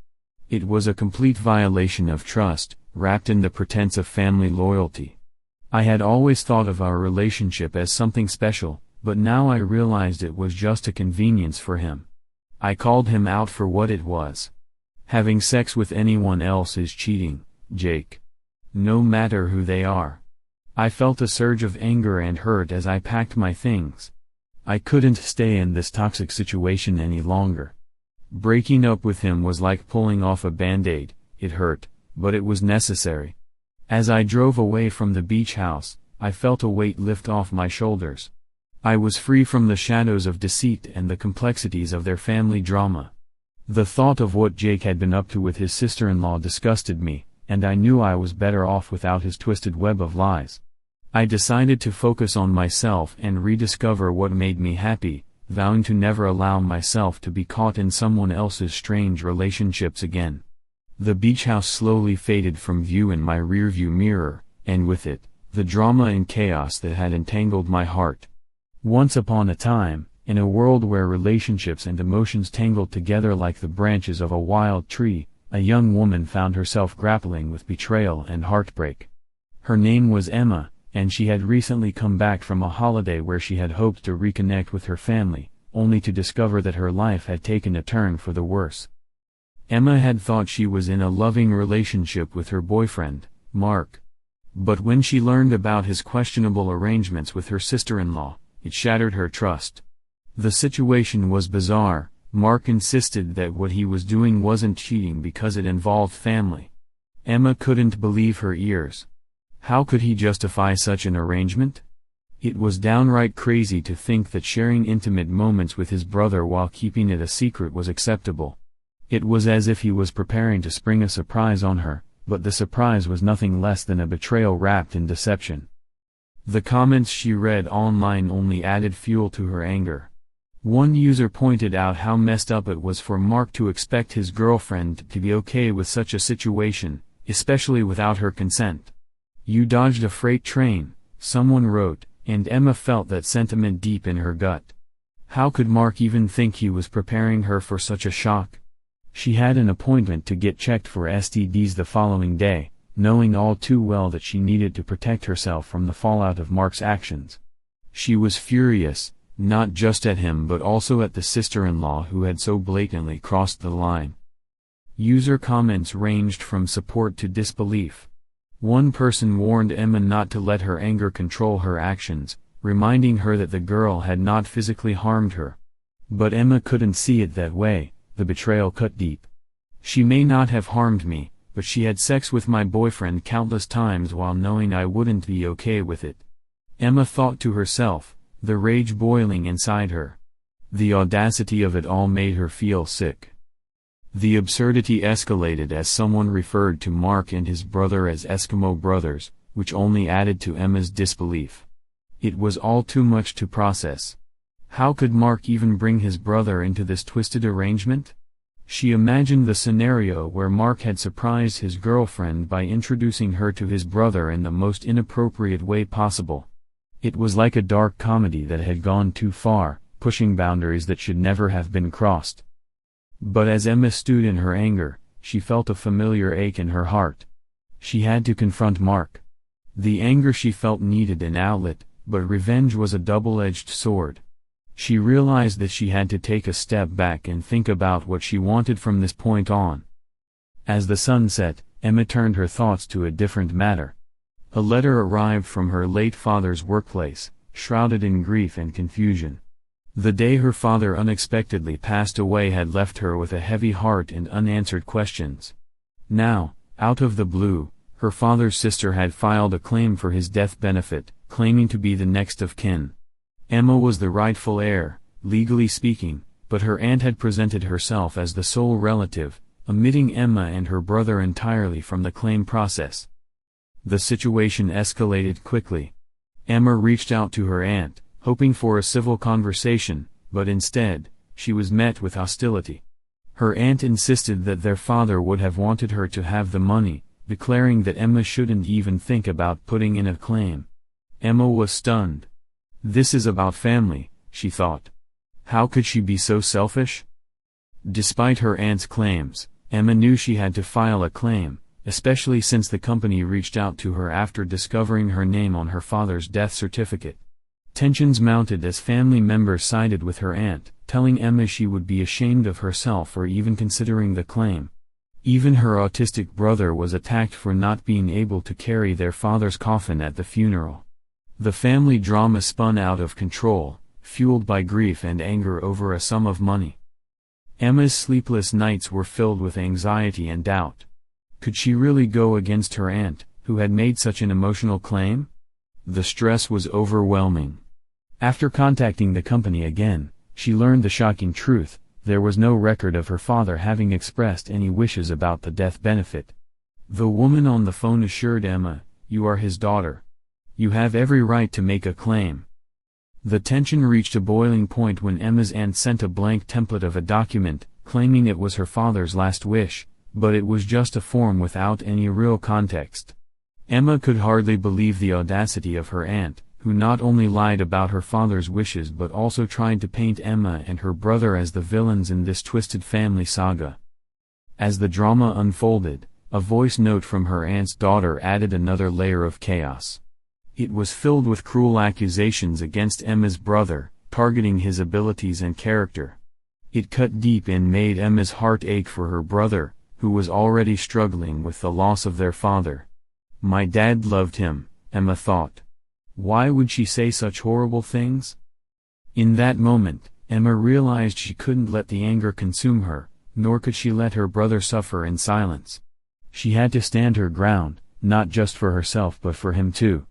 It was a complete violation of trust, wrapped in the pretense of family loyalty. I had always thought of our relationship as something special, but now I realized it was just a convenience for him. I called him out for what it was. Having sex with anyone else is cheating, Jake. No matter who they are. I felt a surge of anger and hurt as I packed my things. I couldn't stay in this toxic situation any longer. Breaking up with him was like pulling off a band-aid. It hurt, but it was necessary. As I drove away from the beach house, I felt a weight lift off my shoulders. I was free from the shadows of deceit and the complexities of their family drama. The thought of what Jake had been up to with his sister-in-law disgusted me, and I knew I was better off without his twisted web of lies. I decided to focus on myself and rediscover what made me happy, vowing to never allow myself to be caught in someone else's strange relationships again. The beach house slowly faded from view in my rearview mirror, and with it, the drama and chaos that had entangled my heart. Once upon a time, in a world where relationships and emotions tangled together like the branches of a wild tree, a young woman found herself grappling with betrayal and heartbreak. Her name was Emma, and she had recently come back from a holiday where she had hoped to reconnect with her family, only to discover that her life had taken a turn for the worse. Emma had thought she was in a loving relationship with her boyfriend, Mark. But when she learned about his questionable arrangements with her sister-in-law, it shattered her trust. The situation was bizarre. Mark insisted that what he was doing wasn't cheating because it involved family. Emma couldn't believe her ears. How could he justify such an arrangement? It was downright crazy to think that sharing intimate moments with his brother while keeping it a secret was acceptable. It was as if he was preparing to spring a surprise on her, but the surprise was nothing less than a betrayal wrapped in deception. The comments she read online only added fuel to her anger. One user pointed out how messed up it was for Mark to expect his girlfriend to be okay with such a situation, especially without her consent. "You dodged a freight train," someone wrote, and Emma felt that sentiment deep in her gut. How could Mark even think he was preparing her for such a shock? She had an appointment to get checked for STDs the following day, knowing all too well that she needed to protect herself from the fallout of Mark's actions. She was furious, not just at him but also at the sister-in-law who had so blatantly crossed the line. User comments ranged from support to disbelief. One person warned Emma not to let her anger control her actions, reminding her that the girl had not physically harmed her. But Emma couldn't see it that way. The betrayal cut deep. "She may not have harmed me, but she had sex with my boyfriend countless times while knowing I wouldn't be okay with it," Emma thought to herself, the rage boiling inside her. The audacity of it all made her feel sick. The absurdity escalated as someone referred to Mark and his brother as Eskimo brothers, which only added to Emma's disbelief. It was all too much to process. How could Mark even bring his brother into this twisted arrangement? She imagined the scenario where Mark had surprised his girlfriend by introducing her to his brother in the most inappropriate way possible. It was like a dark comedy that had gone too far, pushing boundaries that should never have been crossed. But as Emma stewed in her anger, she felt a familiar ache in her heart. She had to confront Mark. The anger she felt needed an outlet, but revenge was a double-edged sword. She realized that she had to take a step back and think about what she wanted from this point on. As the sun set, Emma turned her thoughts to a different matter. A letter arrived from her late father's workplace, shrouded in grief and confusion. The day her father unexpectedly passed away had left her with a heavy heart and unanswered questions. Now, out of the blue, her father's sister had filed a claim for his death benefit, claiming to be the next of kin. Emma was the rightful heir, legally speaking, but her aunt had presented herself as the sole relative, omitting Emma and her brother entirely from the claim process. The situation escalated quickly. Emma reached out to her aunt, hoping for a civil conversation, but instead, she was met with hostility. Her aunt insisted that their father would have wanted her to have the money, declaring that Emma shouldn't even think about putting in a claim. Emma was stunned. This is about family, she thought. How could she be so selfish? Despite her aunt's claims, Emma knew she had to file a claim, especially since the company reached out to her after discovering her name on her father's death certificate. Tensions mounted as family members sided with her aunt, telling Emma she would be ashamed of herself for even considering the claim. Even her autistic brother was attacked for not being able to carry their father's coffin at the funeral. The family drama spun out of control, fueled by grief and anger over a sum of money. Emma's sleepless nights were filled with anxiety and doubt. Could she really go against her aunt, who had made such an emotional claim? The stress was overwhelming. After contacting the company again, she learned the shocking truth: there was no record of her father having expressed any wishes about the death benefit. The woman on the phone assured Emma, "You are his daughter. You have every right to make a claim." The tension reached a boiling point when Emma's aunt sent a blank template of a document, claiming it was her father's last wish, but it was just a form without any real context. Emma could hardly believe the audacity of her aunt, who not only lied about her father's wishes but also tried to paint Emma and her brother as the villains in this twisted family saga. As the drama unfolded, a voice note from her aunt's daughter added another layer of chaos. It was filled with cruel accusations against Emma's brother, targeting his abilities and character. It cut deep and made Emma's heart ache for her brother, who was already struggling with the loss of their father. My dad loved him, Emma thought. Why would she say such horrible things? In that moment, Emma realized she couldn't let the anger consume her, nor could she let her brother suffer in silence. She had to stand her ground, not just for herself but for him too.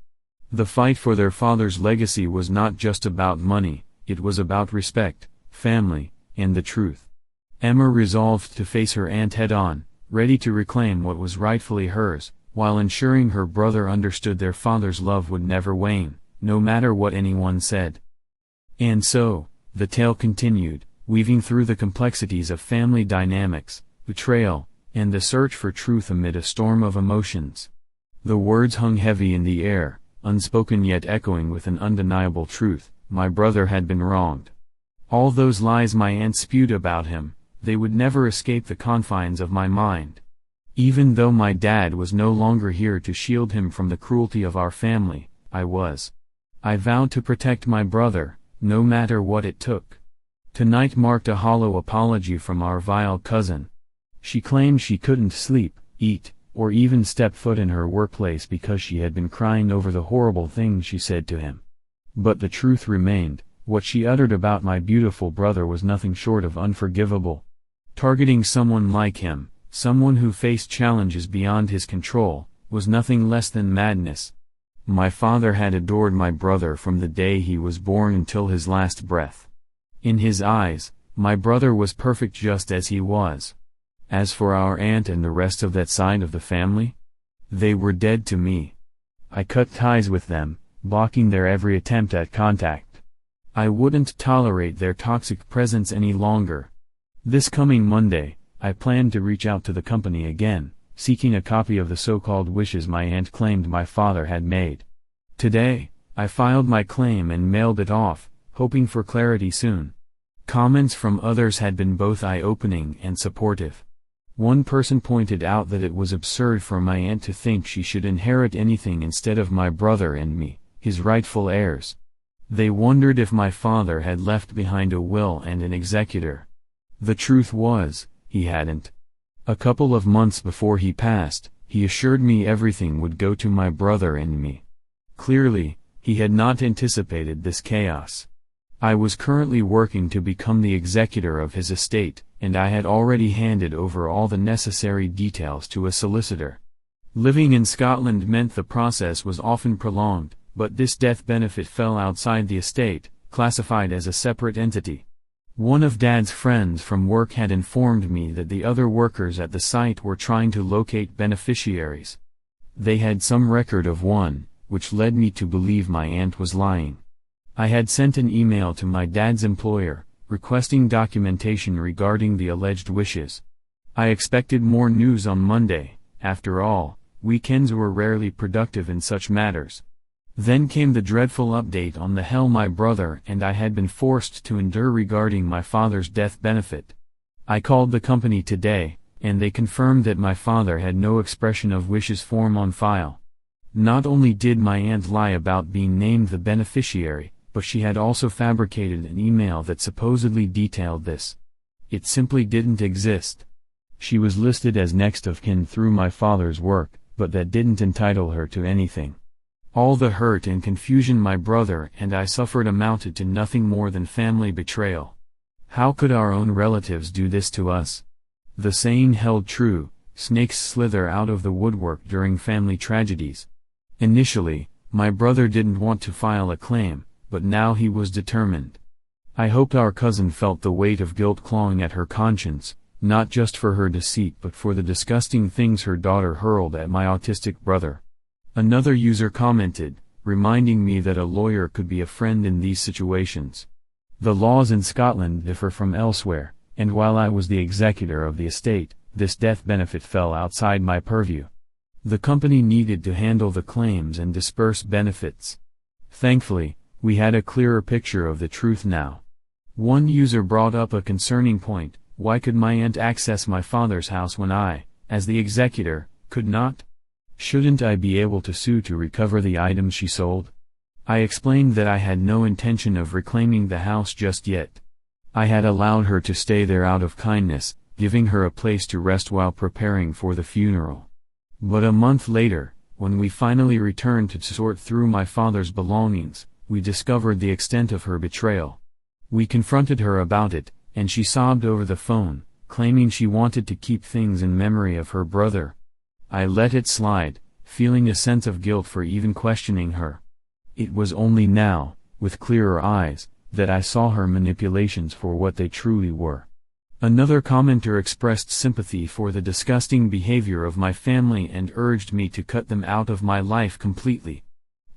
The fight for their father's legacy was not just about money, it was about respect, family, and the truth. Emma resolved to face her aunt head-on, ready to reclaim what was rightfully hers, while ensuring her brother understood their father's love would never wane, no matter what anyone said. And so, the tale continued, weaving through the complexities of family dynamics, betrayal, and the search for truth amid a storm of emotions. The words hung heavy in the air, unspoken yet echoing with an undeniable truth: my brother had been wronged. All those lies my aunt spewed about him, they would never escape the confines of my mind. Even though my dad was no longer here to shield him from the cruelty of our family, I was. I vowed to protect my brother, no matter what it took. Tonight marked a hollow apology from our vile cousin. She claimed she couldn't sleep, eat, or even step foot in her workplace because she had been crying over the horrible things she said to him. But the truth remained: what she uttered about my beautiful brother was nothing short of unforgivable. Targeting someone like him, someone who faced challenges beyond his control, was nothing less than madness. My father had adored my brother from the day he was born until his last breath. In his eyes, my brother was perfect just as he was. As for our aunt and the rest of that side of the family, they were dead to me. I cut ties with them, blocking their every attempt at contact. I wouldn't tolerate their toxic presence any longer. This coming Monday, I planned to reach out to the company again, seeking a copy of the so-called wishes my aunt claimed my father had made. Today, I filed my claim and mailed it off, hoping for clarity soon. Comments from others had been both eye-opening and supportive. One person pointed out that it was absurd for my aunt to think she should inherit anything instead of my brother and me, his rightful heirs. They wondered if my father had left behind a will and an executor. The truth was, he hadn't. A couple of months before he passed, he assured me everything would go to my brother and me. Clearly, he had not anticipated this chaos. I was currently working to become the executor of his estate, and I had already handed over all the necessary details to a solicitor. Living in Scotland meant the process was often prolonged, but this death benefit fell outside the estate, classified as a separate entity. One of Dad's friends from work had informed me that the other workers at the site were trying to locate beneficiaries. They had some record of one, which led me to believe my aunt was lying. I had sent an email to my dad's employer, requesting documentation regarding the alleged wishes. I expected more news on Monday. After all, weekends were rarely productive in such matters. Then came the dreadful update on the hell my brother and I had been forced to endure regarding my father's death benefit. I called the company today, and they confirmed that my father had no expression of wishes form on file. Not only did my aunt lie about being named the beneficiary, but she had also fabricated an email that supposedly detailed this. It simply didn't exist. She was listed as next of kin through my father's work, but that didn't entitle her to anything. All the hurt and confusion my brother and I suffered amounted to nothing more than family betrayal. How could our own relatives do this to us? The saying held true: snakes slither out of the woodwork during family tragedies. Initially, my brother didn't want to file a claim, but now he was determined. I hoped our cousin felt the weight of guilt clawing at her conscience, not just for her deceit but for the disgusting things her daughter hurled at my autistic brother. Another user commented, reminding me that a lawyer could be a friend in these situations. The laws in Scotland differ from elsewhere, and while I was the executor of the estate, this death benefit fell outside my purview. The company needed to handle the claims and disperse benefits. Thankfully, we had a clearer picture of the truth now. One user brought up a concerning point: why could my aunt access my father's house when I, as the executor, could not? Shouldn't I be able to sue to recover the items she sold? I explained that I had no intention of reclaiming the house just yet. I had allowed her to stay there out of kindness, giving her a place to rest while preparing for the funeral. But a month later, when we finally returned to sort through my father's belongings, we discovered the extent of her betrayal. We confronted her about it, and she sobbed over the phone, claiming she wanted to keep things in memory of her brother. I let it slide, feeling a sense of guilt for even questioning her. It was only now, with clearer eyes, that I saw her manipulations for what they truly were. Another commenter expressed sympathy for the disgusting behavior of my family and urged me to cut them out of my life completely.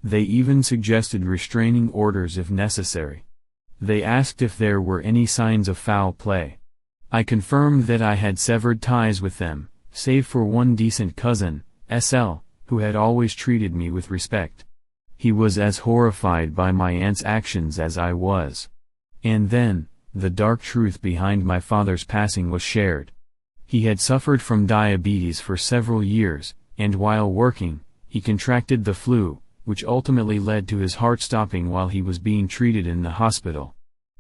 They even suggested restraining orders if necessary. They asked if there were any signs of foul play. I confirmed that I had severed ties with them, save for one decent cousin, SL, who had always treated me with respect. He was as horrified by my aunt's actions as I was. And then, the dark truth behind my father's passing was shared. He had suffered from diabetes for several years, and while working, he contracted the flu, which ultimately led to his heart stopping while he was being treated in the hospital.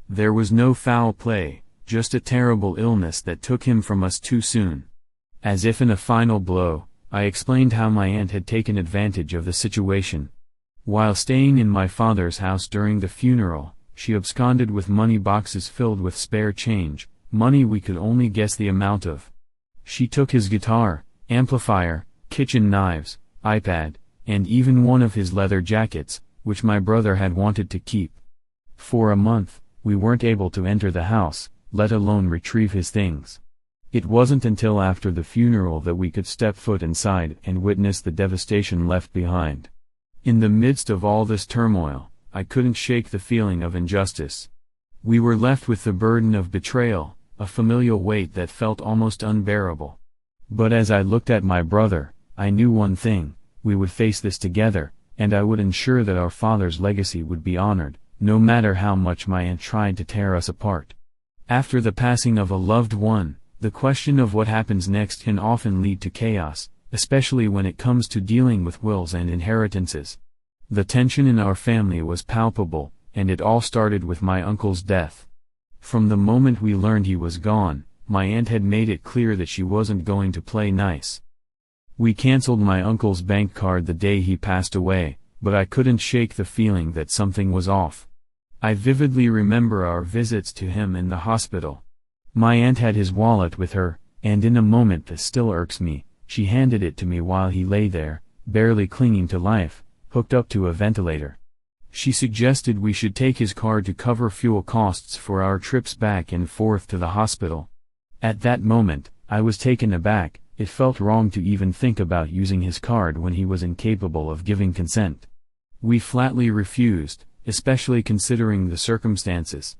There was no foul play, just a terrible illness that took him from us too soon. As if in a final blow, I explained how my aunt had taken advantage of the situation. While staying in my father's house during the funeral, she absconded with money boxes filled with spare change, money we could only guess the amount of. She took his guitar, amplifier, kitchen knives, iPad, and even one of his leather jackets, which my brother had wanted to keep. For a month, we weren't able to enter the house, let alone retrieve his things. It wasn't until after the funeral that we could step foot inside and witness the devastation left behind. In the midst of all this turmoil, I couldn't shake the feeling of injustice. We were left with the burden of betrayal, a familial weight that felt almost unbearable. But as I looked at my brother, I knew one thing: we would face this together, and I would ensure that our father's legacy would be honored, no matter how much my aunt tried to tear us apart. After the passing of a loved one, the question of what happens next can often lead to chaos, especially when it comes to dealing with wills and inheritances. The tension in our family was palpable, and it all started with my uncle's death. From the moment we learned he was gone, my aunt had made it clear that she wasn't going to play nice. We canceled my uncle's bank card the day he passed away, but I couldn't shake the feeling that something was off. I vividly remember our visits to him in the hospital. My aunt had his wallet with her, and in a moment that still irks me, she handed it to me while he lay there, barely clinging to life, hooked up to a ventilator. She suggested we should take his card to cover fuel costs for our trips back and forth to the hospital. At that moment, I was taken aback. It felt wrong to even think about using his card when he was incapable of giving consent. We flatly refused, especially considering the circumstances.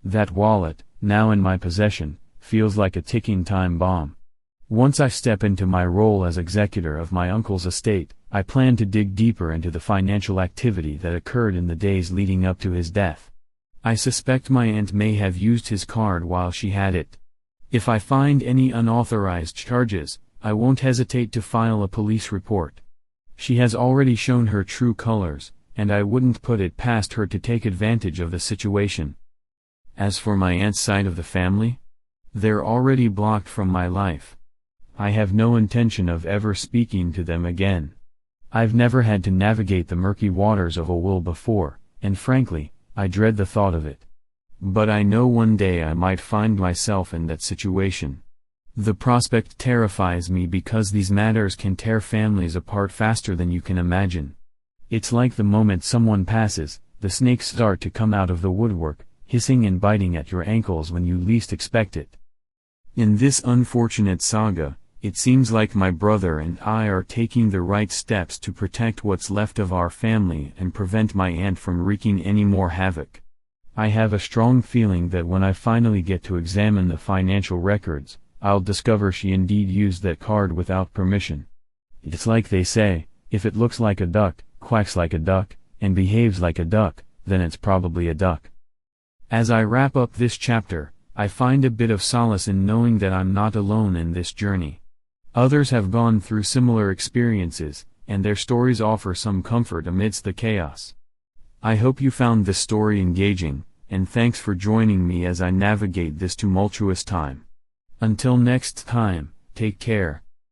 That wallet, now in my possession, feels like a ticking time bomb. Once I step into my role as executor of my uncle's estate, I plan to dig deeper into the financial activity that occurred in the days leading up to his death. I suspect my aunt may have used his card while she had it. If I find any unauthorized charges, I won't hesitate to file a police report. She has already shown her true colors, and I wouldn't put it past her to take advantage of the situation. As for my aunt's side of the family, they're already blocked from my life. I have no intention of ever speaking to them again. I've never had to navigate the murky waters of a will before, and frankly, I dread the thought of it. But I know one day I might find myself in that situation. The prospect terrifies me because these matters can tear families apart faster than you can imagine. It's like the moment someone passes, the snakes start to come out of the woodwork, hissing and biting at your ankles when you least expect it. In this unfortunate saga, it seems like my brother and I are taking the right steps to protect what's left of our family and prevent my aunt from wreaking any more havoc. I have a strong feeling that when I finally get to examine the financial records, I'll discover she indeed used that card without permission. It's like they say, if it looks like a duck, quacks like a duck, and behaves like a duck, then it's probably a duck. As I wrap up this chapter, I find a bit of solace in knowing that I'm not alone in this journey. Others have gone through similar experiences, and their stories offer some comfort amidst the chaos. I hope you found this story engaging, and thanks for joining me as I navigate this tumultuous time. Until next time, take care,